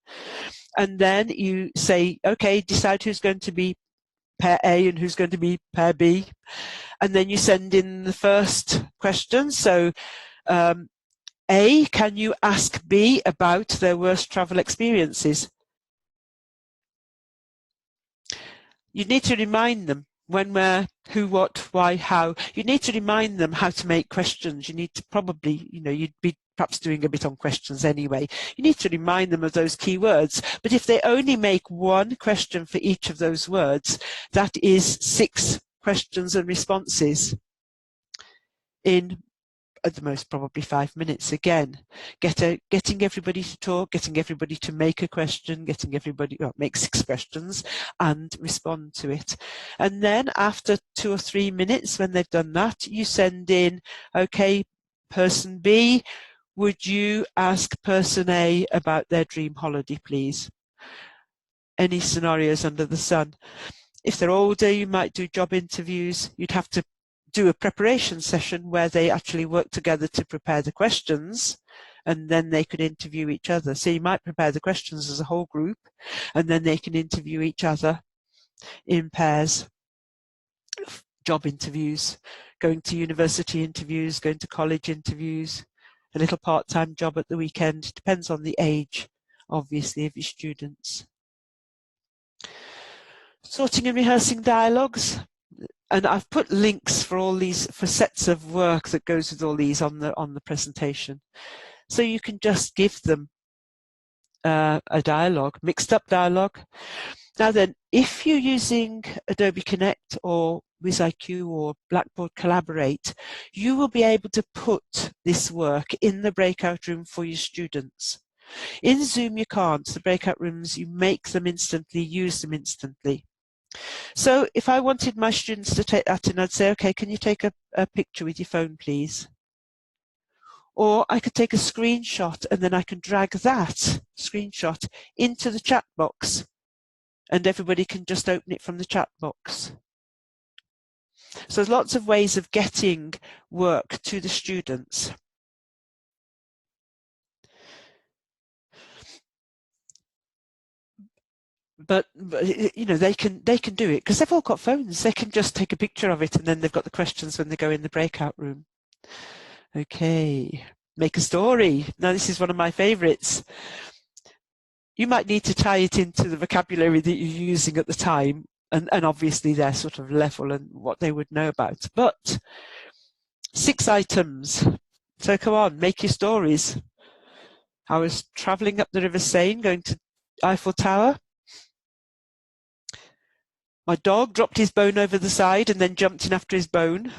And then you say, okay, decide who's going to be pair A and who's going to be pair B. And then you send in the first question. So A, can you ask B about their worst travel experiences? You need to remind them when, where, who, what, why, how. You need to remind them how to make questions. You need to probably, you'd be perhaps doing a bit on questions anyway. You need to remind them of those key words. But if they only make 1 question for each of those words, that is 6 questions and responses in, at the most, probably 5 minutes. Again, getting everybody to talk, getting everybody to make a question, getting everybody, make 6 questions and respond to it. And then after 2 or 3 minutes, when they've done that, you send in, okay, person B, would you ask person A about their dream holiday, please? Any scenarios under the sun. If they're older, you might do job interviews. You'd have to do a preparation session where they actually work together to prepare the questions, and then they could interview each other. So you might prepare the questions as a whole group, and then they can interview each other in pairs. Job interviews, going to university interviews, going to college interviews, a little part-time job at the weekend. Depends on the age, obviously, of your students. Sorting and rehearsing dialogues. And I've put links for all these, for sets of work that goes with all these on the presentation. So you can just give them a dialogue, mixed up dialogue. Now then, if you're using Adobe Connect or WizIQ or Blackboard Collaborate, you will be able to put this work in the breakout room for your students. In Zoom, you can't. The breakout rooms, you make them instantly, use them instantly. So if I wanted my students to take that in, I'd say, okay, can you take a picture with your phone, please? Or I could take a screenshot and then I can drag that screenshot into the chat box and everybody can just open it from the chat box. So there's lots of ways of getting work to the students. But they can do it because they've all got phones. They can just take a picture of it and then they've got the questions when they go in the breakout room. Okay, make a story. Now this is one of my favorites. You might need to tie it into the vocabulary that you're using at the time and obviously their sort of level and what they would know about. But 6 items. So come on, make your stories. I was travelling up the River Seine, going to Eiffel Tower. My dog dropped his bone over the side and then jumped in after his bone.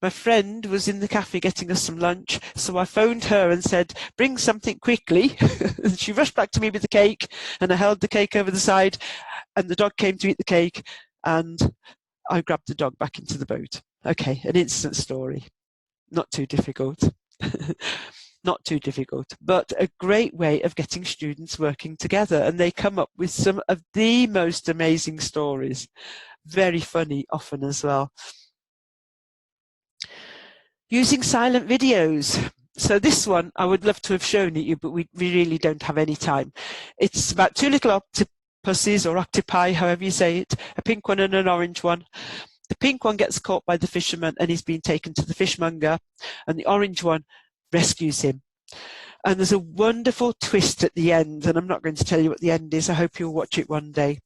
My friend was in the cafe getting us some lunch, so I phoned her and said, bring something quickly. And she rushed back to me with the cake, and I held the cake over the side, and the dog came to eat the cake, and I grabbed the dog back into the boat. Okay, an instant story. Not too difficult. Not too difficult, but a great way of getting students working together, and they come up with some of the most amazing stories. Very funny often as well. Using silent videos. So this one I would love to have shown it you, but we really don't have any time. It's about two little octopuses or octopi, however you say it, a pink one and an orange one. The pink one gets caught by the fisherman and he's been taken to the fishmonger, and the orange one rescues him. And there's a wonderful twist at the end, and I'm not going to tell you what the end is. I hope you'll watch it one day.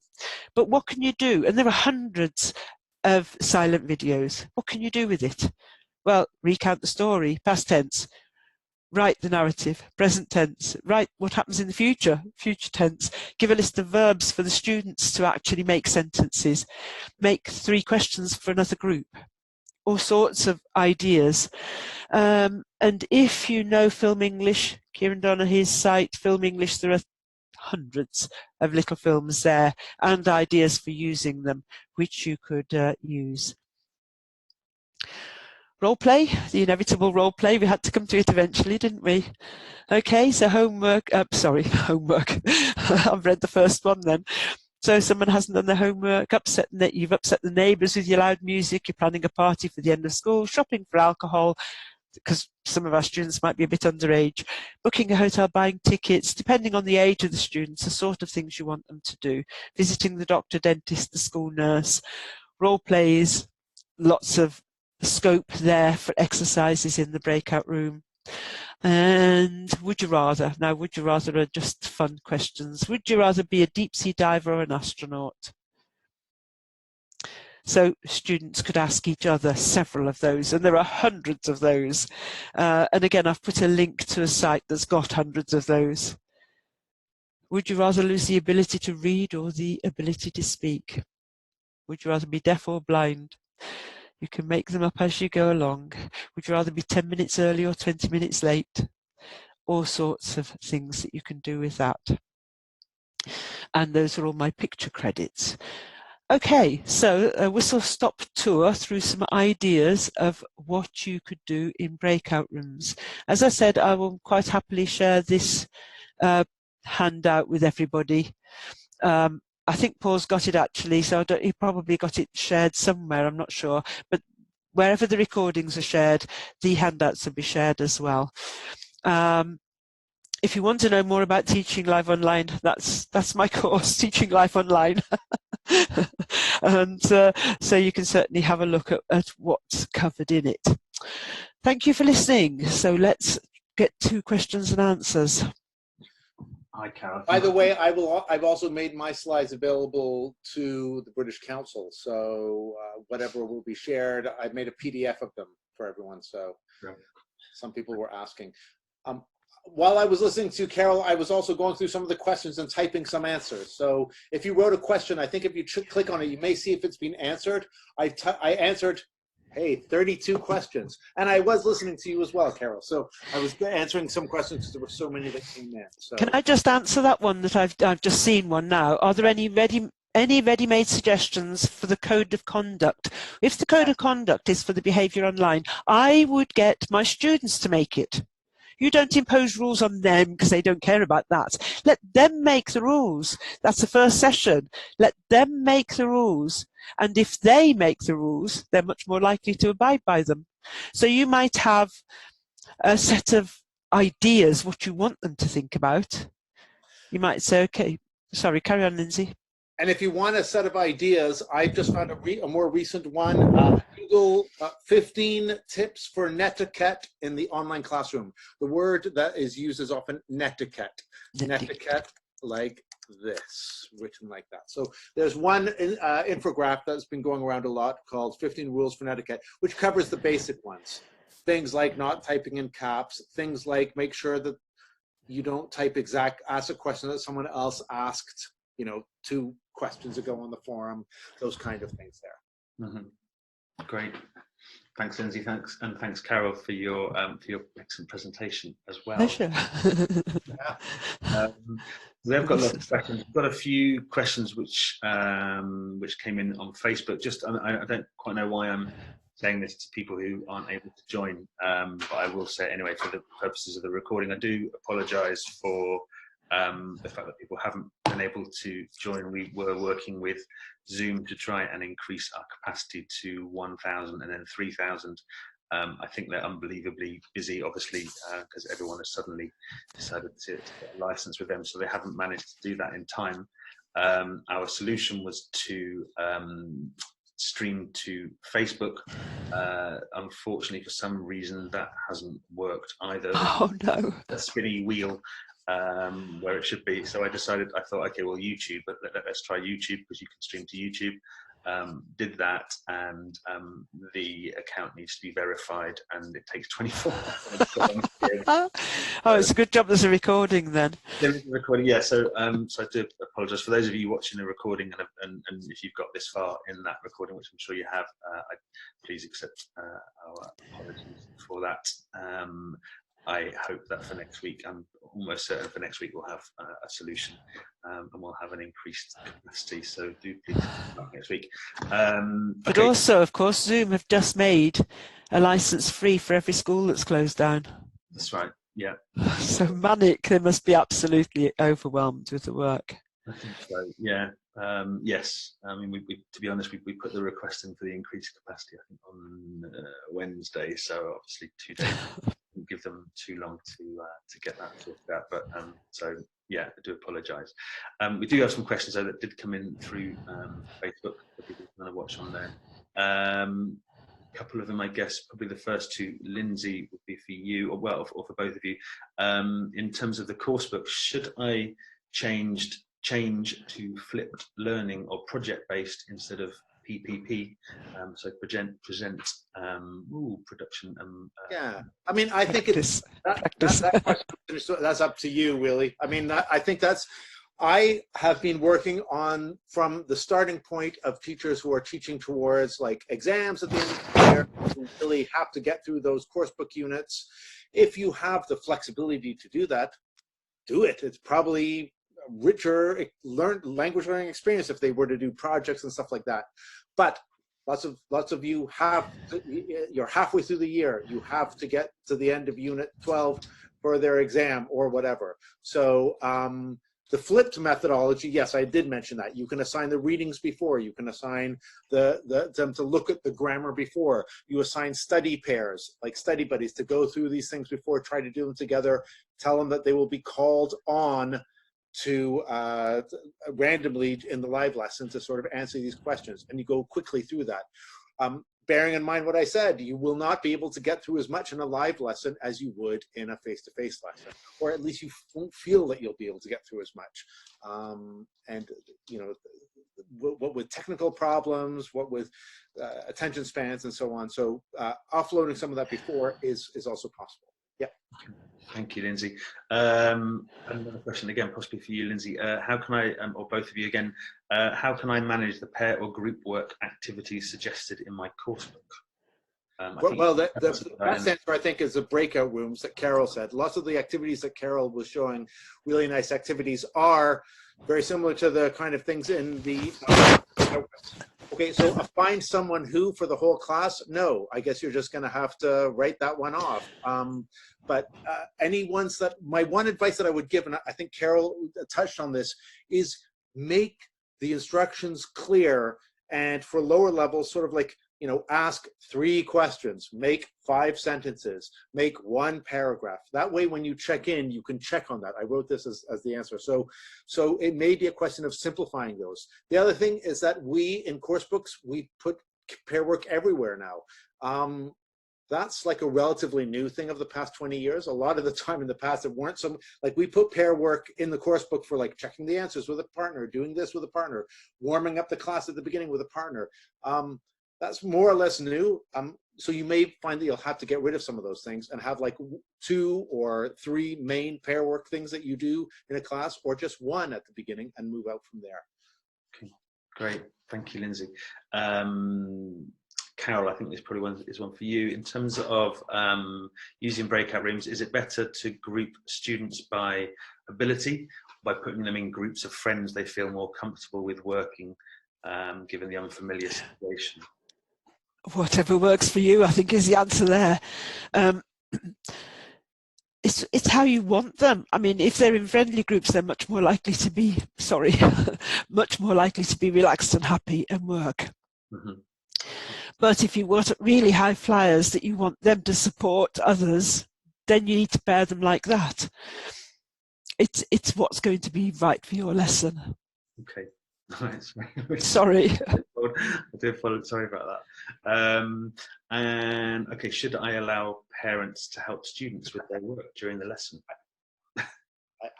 But what can you do? And there are hundreds of silent videos. What can you do with it? Well, recount the story, past tense, write the narrative, present tense, write what happens in the future, future tense, give a list of verbs for the students to actually make sentences, make 3 questions for another group, all sorts of ideas. And if you know Film English, Kieran Donaghy's site, Film English, there are hundreds of little films there and ideas for using them, which you could use. Role play, the inevitable role play. We had to come to it eventually, didn't we? Okay, so homework, homework. I've read the first one then. So someone hasn't done their homework, you've upset the neighbours with your loud music, you're planning a party for the end of school, shopping for alcohol, because some of our students might be a bit underage, booking a hotel, buying tickets, depending on the age of the students, the sort of things you want them to do, visiting the doctor, dentist, the school nurse, role plays, lots of scope there for exercises in the breakout room. And would you rather? Now, would you rather are just fun questions. Would you rather be a deep sea diver or an astronaut? So students could ask each other several of those, and there are hundreds of those. And again, I've put a link to a site that's got hundreds of those. Would you rather lose the ability to read or the ability to speak? Would you rather be deaf or blind? You can make them up as you go along. Would you rather be 10 minutes early or 20 minutes late? All sorts of things that you can do with that. And those are all my picture credits. Okay, so a whistle-stop tour through some ideas of what you could do in breakout rooms. As I said, I will quite happily share this handout with everybody. I think Paul's got it actually, so he probably got it shared somewhere, I'm not sure. But wherever the recordings are shared, the handouts will be shared as well. If you want to know more about Teaching Live Online, that's my course, Teaching Live Online. And so you can certainly have a look at what's covered in it. Thank you for listening. So let's get to questions and answers. Hi, Carol. By the way, I've also made my slides available to the British Council. So whatever will be shared, I've made a PDF of them for everyone. So some people were asking. While I was listening to Carol, I was also going through some of the questions and typing some answers. So if you wrote a question, I think if you click on it, you may see if it's been answered. I answered, hey, 32 questions. And I was listening to you as well, Carol. So I was answering some questions because there were so many that came in. So. Can I just answer that one that I've just seen one now? Are there any ready-made suggestions for the code of conduct? If the code of conduct is for the behaviour online, I would get my students to make it. You don't impose rules on them because they don't care about that. Let them make the rules. That's the first session. Let them make the rules. And if they make the rules, they're much more likely to abide by them. So you might have a set of ideas, what you want them to think about. You might say, okay, sorry, carry on, Lindsay. And if you want a set of ideas, I've just found a more recent one. Google 15 tips for netiquette in the online classroom. The word that is used is often netiquette. Netiquette like this, written like that. So there's one infographic that's been going around a lot called 15 Rules for Netiquette, which covers the basic ones. Things like not typing in caps, things like make sure that you don't ask a question that someone else asked, 2 questions ago on the forum, those kind of things there. Mm-hmm. Great. Thanks, Lindsay. Thanks, Carol, for your excellent presentation as well. Pleasure. We have got lots of questions. We've got a few questions which came in on Facebook. Just I don't quite know why I'm saying this to people who aren't able to join, but I will say it anyway for the purposes of the recording. I do apologise for the fact that people haven't been able to join. We were working with Zoom to try and increase our capacity to 1,000 and then 3,000. I think they're unbelievably busy, obviously, because everyone has suddenly decided to get a license with them, so they haven't managed to do that in time. Our solution was to stream to Facebook. Unfortunately, for some reason, that hasn't worked either. Oh no! A spinny wheel where it should be. So I decided, I thought, okay, well, YouTube, but let's try YouTube because you can stream to YouTube. Did that, and the account needs to be verified, and it takes 24 hours. Oh, it's a good job there's a recording then. There is a recording, yeah. So, so I do apologise for those of you watching the recording, and if you've got this far in that recording, which I'm sure you have, please accept our apologies for that. I hope that for next week, I'm almost certain for next week we'll have a solution, and we'll have an increased capacity. So do please come back next week. But also, of course, Zoom have just made a license free for every school that's closed down. That's right. Yeah. So manic, they must be absolutely overwhelmed with the work. I think so. Yeah. Yes. I mean, we to be honest, we put the request in for the increased capacity, I think, on Wednesday. So obviously 2 days. Didn't give them too long to get that sorted out. But so yeah, I do apologise. We do have some questions though that did come in through Facebook for people who want to watch on there. A couple of them, I guess, probably the first two, Lindsay, would be for you, or well, or for both of you. In terms of the course book, should I change to flipped learning or project based instead of PPP? So present production. Yeah, I mean, I think it's that question, that's up to you, really. I mean, I think I have been working on from the starting point of teachers who are teaching towards like exams at the end of the year, who really have to get through those course book units. If you have the flexibility to do that, do it. It's probably richer language learning experience if they were to do projects and stuff like that. But lots of you you're halfway through the year, you have to get to the end of unit 12 for their exam or whatever. So the flipped methodology, yes, I did mention that. You can assign the readings before, you can assign them to look at the grammar before, you assign study pairs, like study buddies, to go through these things before, try to do them together, tell them that they will be called on to randomly in the live lesson to sort of answer these questions, and you go quickly through that. Bearing in mind what I said, you will not be able to get through as much in a live lesson as you would in a face-to-face lesson, or at least you won't feel that you'll be able to get through as much. And you know, what with technical problems, what with attention spans and so on. So offloading some of that before is also possible. Yeah. Thank you, Lindsay. Another question again, possibly for you, Lindsay. How can I, or both of you again, how can I manage the pair or group work activities suggested in my course book? Well, the best answer, I think, is the breakout rooms that Carol said. Lots of the activities that Carol was showing, really nice activities, are very similar to the kind of things in the okay, so find someone who for the whole class? No, I guess you're just going to have to write that one off. But any ones that, my one advice that I would give, and I think Carol touched on this, is make the instructions clear, and for lower levels, sort of like, you know, ask 3 questions, make 5 sentences, make 1 paragraph. That way, when you check in, you can check on that. I wrote this as the answer. So it may be a question of simplifying those. The other thing is that we, in course books, we put pair work everywhere now. That's like a relatively new thing of the past 20 years. A lot of the time in the past, it weren't some, like we put pair work in the course book for like checking the answers with a partner, doing this with a partner, warming up the class at the beginning with a partner. That's more or less new. So you may find that you'll have to get rid of some of those things and have like 2 or 3 main pair work things that you do in a class, or just 1 at the beginning and move out from there. Okay, great. Thank you, Lindsay. Carol, I think this probably is one for you. In terms of using breakout rooms, is it better to group students by ability, by putting them in groups of friends they feel more comfortable with working, given the unfamiliar situation? Whatever works for you, I think, is the answer there. It's how you want them. I mean, if they're in friendly groups, they're much more likely to be, much more likely to be relaxed and happy and work. Mm-hmm. But if you want really high flyers that you want them to support others, then you need to pair them like that. It's what's going to be right for your lesson. Okay. Sorry. I do apologize. Sorry about that. And okay, should I allow parents to help students with their work during the lesson?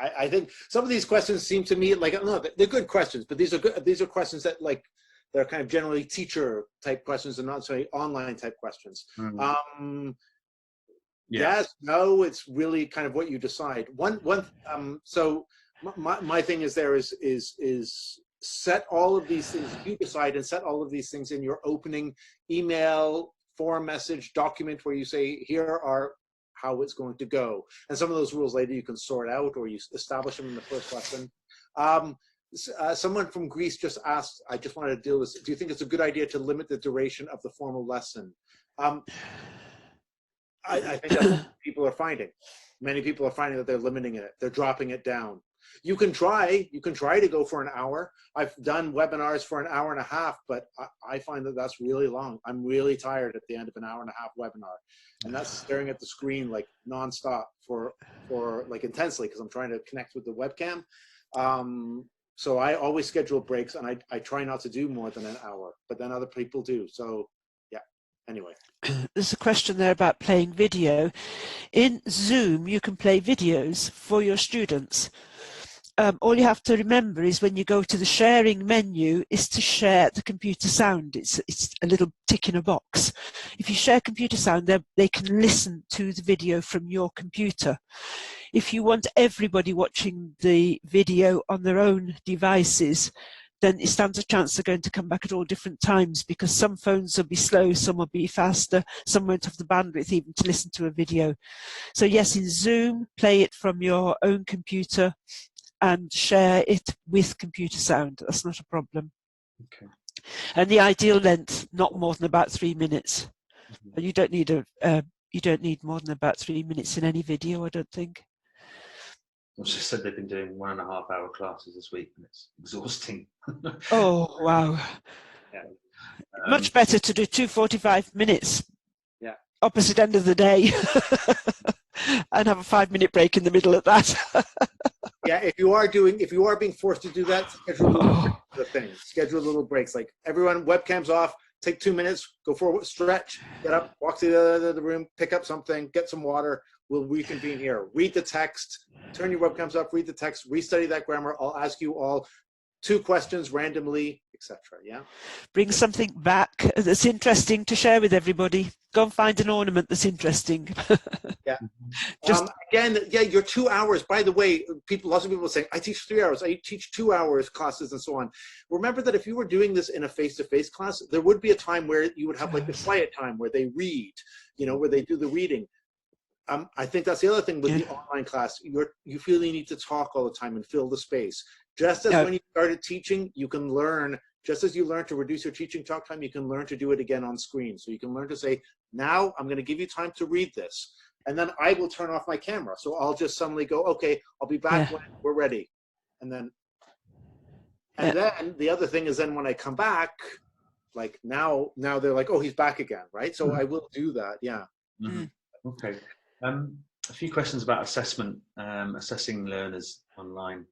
I think some of these questions seem to me like, no, they're good questions, but these are good. These are questions that like they're kind of generally teacher type questions and not necessarily online type questions. Yes, no, it's really kind of what you decide. So my thing is there is set all of these things, you decide, and set all of these things in your opening email, form message, document where you say, here are how it's going to go. And some of those rules later you can sort out or you establish them in the first lesson. Someone from Greece just asked, I just wanted to deal with this, do you think it's a good idea to limit the duration of the formal lesson? I think that's what people are finding. Many people are finding that they're limiting it. They're dropping it down. You can try to go for an hour. I've done webinars for an hour and a half, but I find that that's really long. I'm really tired at the end of an hour and a half webinar. And that's staring at the screen like nonstop for like intensely because I'm trying to connect with the webcam. So I always schedule breaks and I try not to do more than an hour, but then other people do. So yeah, anyway. There's a question there about playing video. In Zoom, you can play videos for your students. All you have to remember is when you go to the sharing menu is to share the computer sound. It's a little tick in a box. If you share computer sound, they can listen to the video from your computer. If you want everybody watching the video on their own devices, then it stands a chance they're going to come back at all different times because some phones will be slow, some will be faster, some won't have the bandwidth even to listen to a video. So yes, in Zoom, play it from your own computer and share it with computer sound. That's not a problem. Okay. And the ideal length, not more than about 3 minutes. Mm-hmm. You don't need more than about 3 minutes in any video, I don't think. I just said they've been doing 1.5 hour classes this week and it's exhausting. Oh, wow. Yeah. Much better to do 2 45 minutes. Yeah. Opposite end of the day. And have a 5-minute break in the middle of that. Yeah, if you are being forced to do that, schedule a little break for the thing. Schedule little breaks. Like everyone, webcams off, take 2 minutes, go for a stretch, get up, walk to the other room, pick up something, get some water. We'll reconvene here. Read the text, turn your webcams off, read the text, restudy that grammar. I'll ask you all 2 questions randomly, etc. Yeah. Bring something back that's interesting to share with everybody. Go and find an ornament that's interesting. Yeah. Again, yeah, your 2 hours. By the way, lots of people say, I teach 3 hours. I teach 2 hours classes and so on. Remember that if you were doing this in a face-to-face class, there would be a time where you would have like the quiet time where they read, where they do the reading. I think that's the other thing with the online class. You feel you need to talk all the time and fill the space. Just as when you started teaching, you can learn, just as you learn to reduce your teaching talk time, you can learn to do it again on screen. So you can learn to say, now I'm going to give you time to read this. And then I will turn off my camera. So I'll just suddenly go, okay, I'll be back when we're ready. And then the other thing is then when I come back, like now they're like, oh, he's back again, right? So I will do that, yeah. Mm-hmm. Okay. A few questions about assessment, assessing learners online.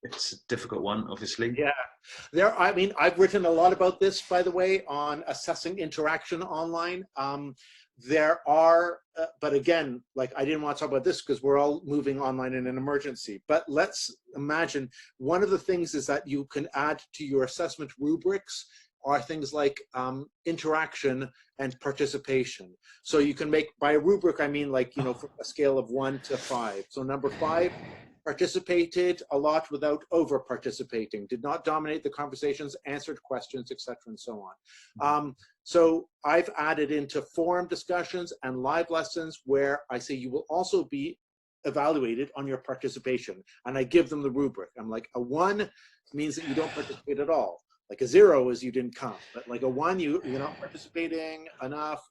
It's a difficult one, obviously. Yeah, I've written a lot about this, by the way, on assessing interaction online. There are, but again, like I didn't want to talk about this because we're all moving online in an emergency. But let's imagine one of the things is that you can add to your assessment rubrics are things like interaction and participation. So you can make, by a rubric, I mean like, from a scale of 1 to 5. So number 5, participated a lot without over participating, did not dominate the conversations, answered questions, etc. and so on. So I've added into forum discussions and live lessons where I say you will also be evaluated on your participation, and I give them the rubric. I'm like, a 1 means that you don't participate at all. Like a 0 is you didn't come, but like a 1, you're not participating enough,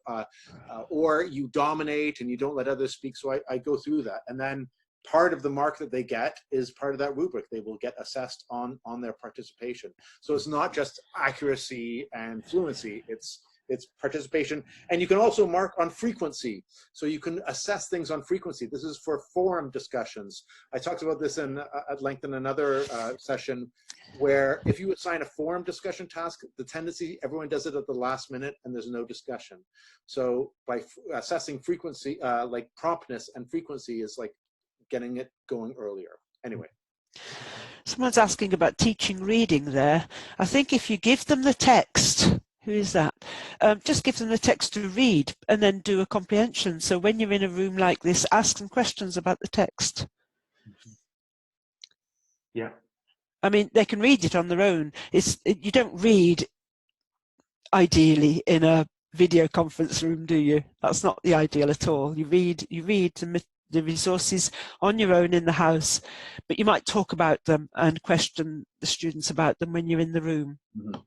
or you dominate and you don't let others speak. So I go through that, and then part of the mark that they get is part of that rubric. They will get assessed on their participation. So it's not just accuracy and fluency, it's participation. And you can also mark on frequency. So you can assess things on frequency. This is for forum discussions. I talked about this at length in another session, where if you assign a forum discussion task, the tendency, everyone does it at the last minute and there's no discussion. So by assessing frequency, like promptness and frequency is like getting it going earlier. Anyway. Someone's asking about teaching reading there. I think if you give them the text, who is that? Just give them the text to read and then do a comprehension. So when you're in a room like this, ask them questions about the text. Yeah. I mean, they can read it on their own. You don't read, ideally, in a video conference room, do you? That's not the ideal at all. You read the resources on your own in the house, but you might talk about them and question the students about them when you're in the room. Mm-hmm.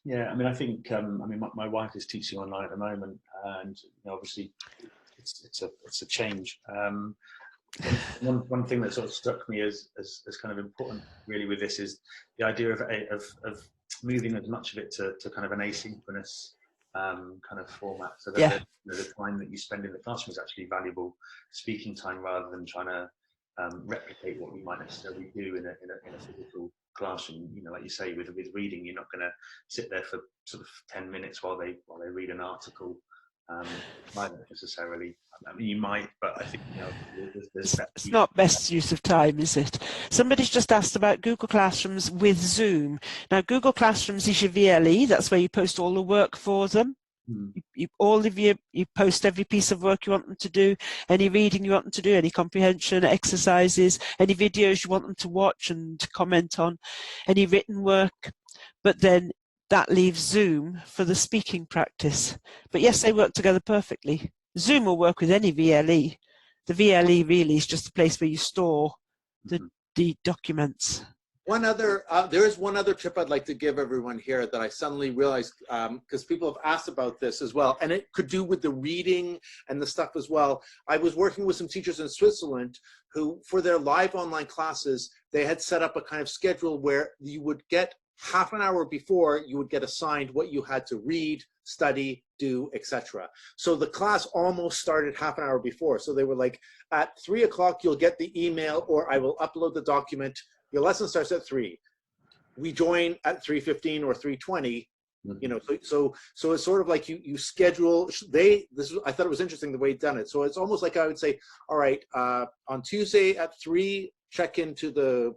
Yeah, I mean, I think, my wife is teaching online at the moment, and obviously it's a change. One thing that sort of struck me as kind of important really with this is the idea of moving as much of it to kind of an asynchronous kind of format, so that the time that you spend in the classroom is actually valuable speaking time, rather than trying to replicate what you might necessarily do in a physical classroom. Like you say, with reading, you're not going to sit there for sort of 10 minutes while they read an article. Not necessarily. I mean, you might, but I think it's not best use of time, is it? Somebody's just asked about Google Classrooms with Zoom. Now, Google Classrooms is your VLE. That's where you post all the work for them. You post every piece of work you want them to do, any reading you want them to do, any comprehension exercises, any videos you want them to watch and comment on, any written work. But then that leaves Zoom for the speaking practice. But yes, they work together perfectly. Zoom will work with any VLE. The VLE really is just a place where you store the documents. There is one other tip I'd like to give everyone here that I suddenly realized, because people have asked about this as well, and it could do with the reading and the stuff as well. I was working with some teachers in Switzerland who, for their live online classes, they had set up a kind of schedule where you would get half an hour before, you would get assigned what you had to read, study, do, etc. So the class almost started half an hour before. So they were like, at 3 o'clock, you'll get the email, or I will upload the document. Your lesson starts at 3. We join at 3:15 or 3:20. So it's sort of like you schedule. I thought it was interesting the way you've done it. So it's almost like I would say, all right, on Tuesday at 3, check into the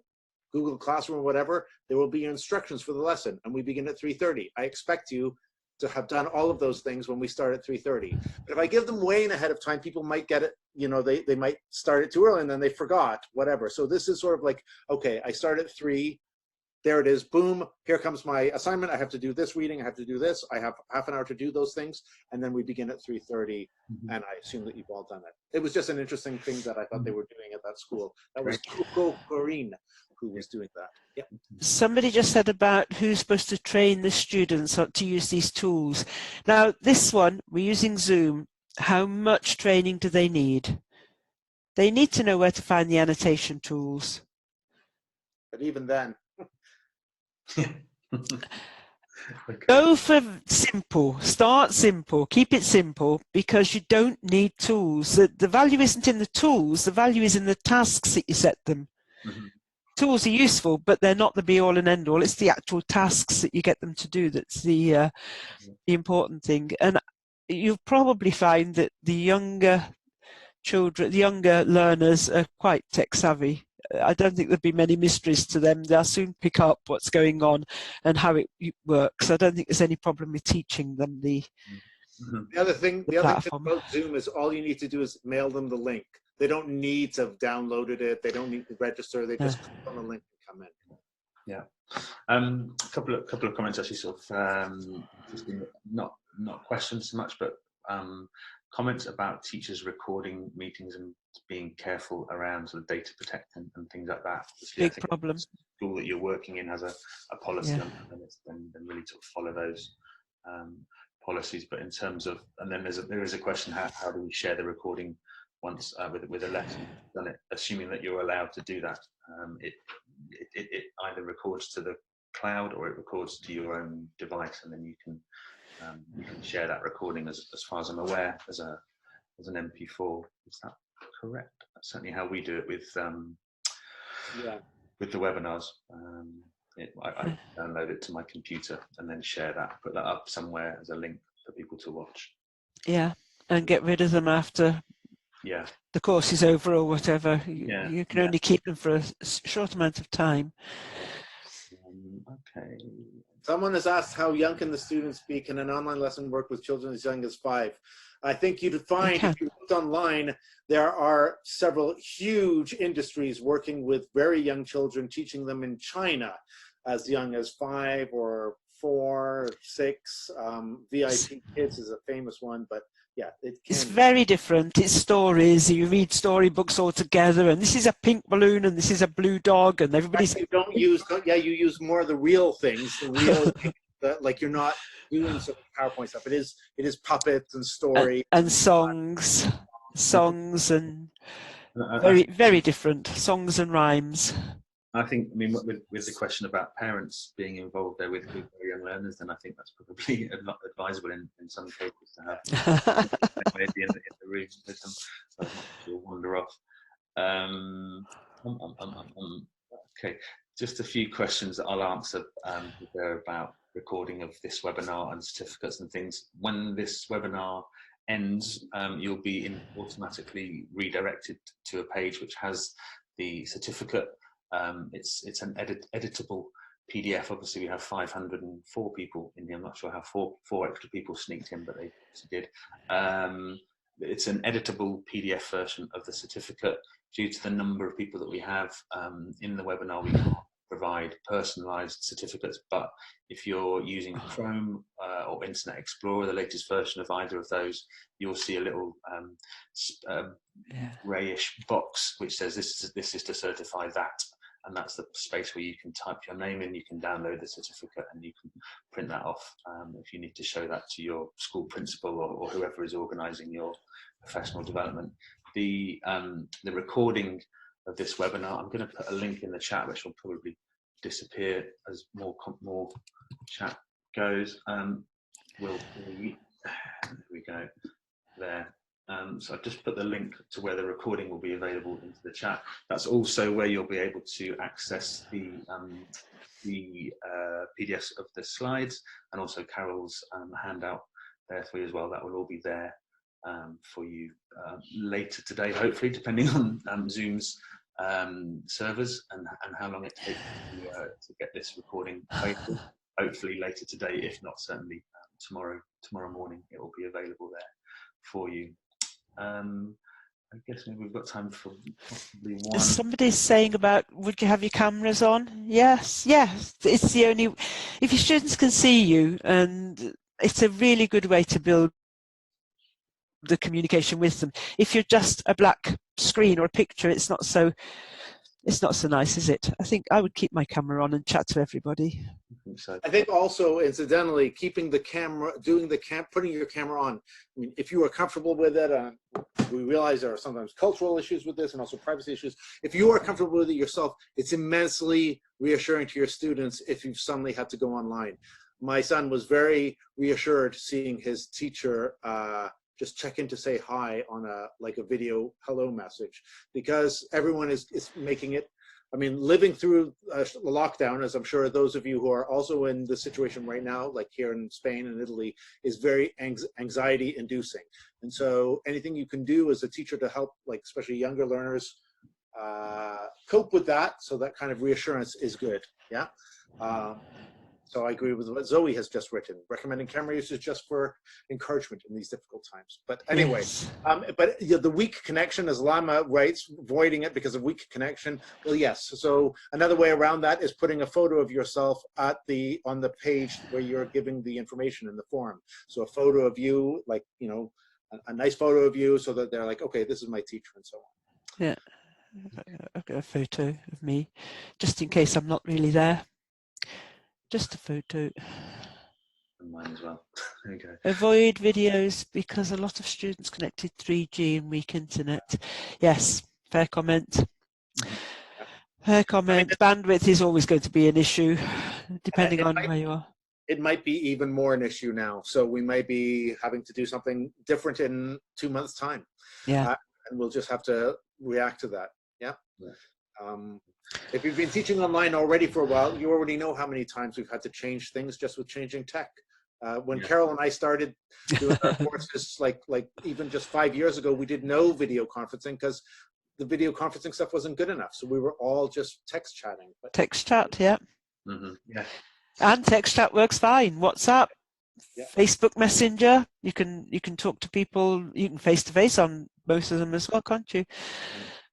Google Classroom or whatever. There will be instructions for the lesson, and we begin at 3:30. I expect you to have done all of those things when we start at 3:30. But if I give them way in ahead of time, people might get it, they might start it too early and then they forgot, whatever. So this is sort of like, okay, I start at 3, there it is, boom, here comes my assignment. I have to do this reading, I have to do this, I have half an hour to do those things, and then we begin at 3:30, and I assume that you've all done it. It was just an interesting thing that I thought they were doing at that school. That was Coco Corrine who was doing that. Yeah. Somebody just said about who's supposed to train the students to use these tools. Now, this one, we're using Zoom. How much training do they need? They need to know where to find the annotation tools. But even then. Go for simple. Start simple. Keep it simple, because you don't need tools. The value isn't in the tools. The value is in the tasks that you set them. Tools are useful, but they're not the be-all and end-all. It's the actual tasks that you get them to do that's the important thing. And you'll probably find that the younger children, the younger learners, are quite tech-savvy. I don't think there'll be many mysteries to them. They'll soon pick up what's going on and how it works. I don't think there's any problem with teaching them the other thing platform. About Zoom is all you need to do is mail them the link. They don't need to have downloaded it. They don't need to register. They just click on the link and come in. Yeah. A couple of comments actually, sort of not questions so much, but comments about teachers recording meetings and being careful around sort of data protection and things like that. Big problem. school that you're working in has a policy Yeah. on that, then really sort of follow those policies. But in terms of, and then there is a question, how do we share the recording once with a lesson done it, assuming that you're allowed to do that. It either records to the cloud or it records to your own device, and then you can share that recording, as far as I'm aware, as an MP4. Is that correct? That's certainly how we do it with the webinars. I download it to my computer and then share that, put that up somewhere as a link for people to watch. Yeah, and get rid of them after the course is over or whatever. You can only keep them for a short amount of time. Okay. Someone has asked, how young can the students be? Can an online lesson work with children as young as 5? I think you'd find, if you looked online, there are several huge industries working with very young children, teaching them in China as young as 5 or 4, 6. VIP Kids is a famous one, but yeah, it's very different. It's stories. You read storybooks all together, and this is a pink balloon, and this is a blue dog, and everybody's. You don't use, you use more of the real things, the real, like you're not doing some PowerPoint stuff. It is puppets and stories and songs, and very, very different songs and rhymes. I think, I mean, with the question about parents being involved there with very young learners, then I think that's probably not advisable in some cases to have maybe in the room with them, so you'll wander off. Okay, just a few questions that I'll answer there about recording of this webinar and certificates and things. When this webinar ends, you'll be automatically redirected to a page which has the certificate. It's an editable PDF. Obviously, we have 504 people in here. I'm not sure how four extra people sneaked in, but they did. It's an editable PDF version of the certificate. Due to the number of people that we have in the webinar, we can't provide personalized certificates, but if you're using Chrome or Internet Explorer, the latest version of either of those, you'll see a little grayish box which says this is to certify that, and that's the space where you can type your name in, you can download the certificate, and you can print that off if you need to show that to your school principal or whoever is organizing your professional development. The recording of this webinar, I'm going to put a link in the chat which will probably disappear as more chat goes. There we go there. So I've just put the link to where the recording will be available into the chat. That's also where you'll be able to access the PDFs of the slides, and also Carol's handout there for you as well. That will all be there for you later today, hopefully, depending on Zoom's servers and how long it takes to get this recording available. Hopefully later today, if not certainly tomorrow morning, it will be available there for you. I guess maybe we've got time for possibly one. Somebody's saying about, would you have your cameras on? Yes. It's the only, if your students can see you, and it's a really good way to build the communication with them. If you're just a black screen or a picture, it's not so nice, is it? I think I would keep my camera on and chat to everybody. I think also, incidentally, keeping the camera, putting your camera on. I mean, if you are comfortable with it, we realize there are sometimes cultural issues with this and also privacy issues. If you are comfortable with it yourself, it's immensely reassuring to your students if you've suddenly had to go online. My son was very reassured seeing his teacher just check in to say hi on a video hello message, because everyone is making it. I mean, living through a lockdown, as I'm sure those of you who are also in the situation right now, like here in Spain and Italy, is very anxiety inducing. And so anything you can do as a teacher to help, like especially younger learners, cope with that, so that kind of reassurance is good. Yeah. So I agree with what Zoe has just written, recommending camera usage just for encouragement in these difficult times. But anyway, Yes. But the weak connection, as Lama writes, avoiding it because of weak connection. Well, yes. So another way around that is putting a photo of yourself on the page where you're giving the information in the forum. So a photo of you, like, a nice photo of you, so that they're like, okay, this is my teacher, and so on. Yeah. I've got a photo of me, just in case I'm not really there. Just a photo. And mine as well. There you go. Avoid videos because a lot of students connected 3G and weak internet. Yes, fair comment. Fair comment. Bandwidth is always going to be an issue, depending on where you are. It might be even more an issue now. So we might be having to do something different in 2 months' time. Yeah. And we'll just have to react to that. Yeah. If you've been teaching online already for a while, you already know how many times we've had to change things just with changing tech. When Carol and I started doing our courses, like even just 5 years ago, we did no video conferencing because the video conferencing stuff wasn't good enough. So we were all just text chatting. But text chat, yeah. Yeah. And text chat works fine. WhatsApp, Facebook Messenger. You can talk to people. You can face to face on most of them as well, can't you?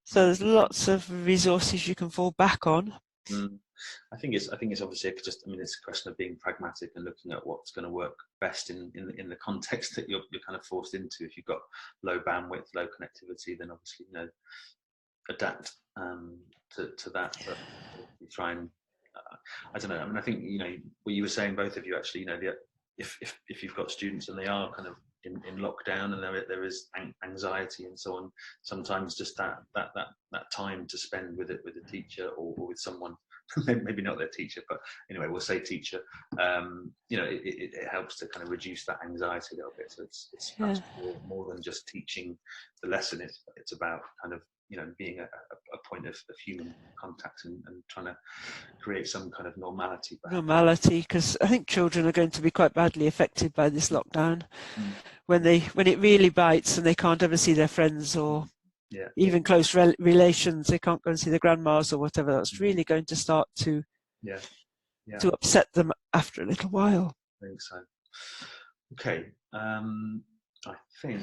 So there's lots of resources you can fall back on. I think it's obviously just, I mean, it's a question of being pragmatic and looking at what's going to work best in the context that you're kind of forced into. If you've got low bandwidth, low connectivity, then obviously, you know, adapt to that. But you try and I don't know. I mean, I think, you know, what you were saying, both of you actually, you know, if you've got students and they are kind of in lockdown and there is anxiety and so on, sometimes just that time to spend with a teacher or with someone, maybe not their teacher, but anyway, we'll say teacher, you know, it helps to kind of reduce that anxiety a little bit. So it's perhaps more than just teaching the lesson. It's about kind of, you know, being a point of human contact and trying to create some kind of normality. Normality, because I think children are going to be quite badly affected by this lockdown. When it really bites and they can't ever see their friends or even close relations, they can't go and see their grandmas or whatever. That's really going to start to upset them after a little while. I think so. Okay, I think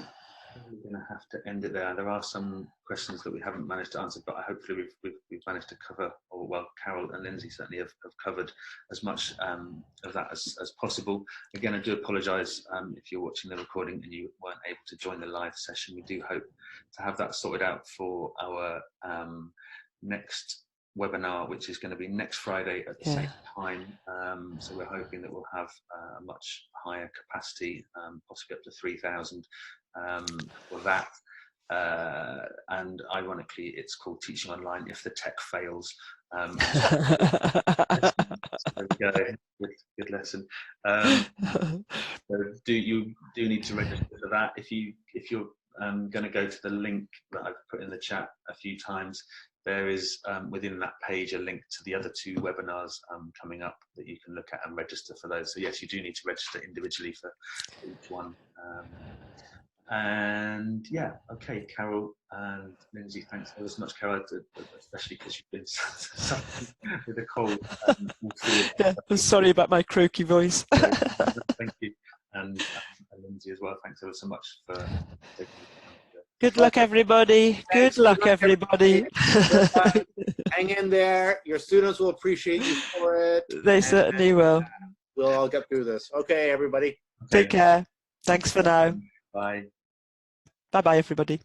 we're going to have to end it there. There are some questions that we haven't managed to answer, but hopefully we've managed to cover, or well, Carol and Lindsay certainly have covered as much of that as possible. Again, I do apologise if you're watching the recording and you weren't able to join the live session. We do hope to have that sorted out for our next webinar, which is going to be next Friday at the same time. So we're hoping that we'll have a much higher capacity, possibly up to 3,000 for that. And ironically, it's called Teaching Online If the Tech Fails. So there we go. Good lesson. So you need to register for that. If you're going to go to the link that I've put in the chat a few times, there is within that page a link to the other 2 webinars coming up that you can look at and register for those. So yes, you do need to register individually for each one. And yeah, okay, Carol and Lindsay, thanks ever so much, Carol, especially because you've been suffering with a cold. I'm sorry about my croaky voice. Thank you, and Lindsay as well. Thanks ever so much for taking the time. Good luck, everybody. Good luck, everybody. Hang in there. Your students will appreciate you for it. They certainly will. We'll all get through this. Okay, everybody. Take care. Thanks for now. Bye. Bye-bye, everybody.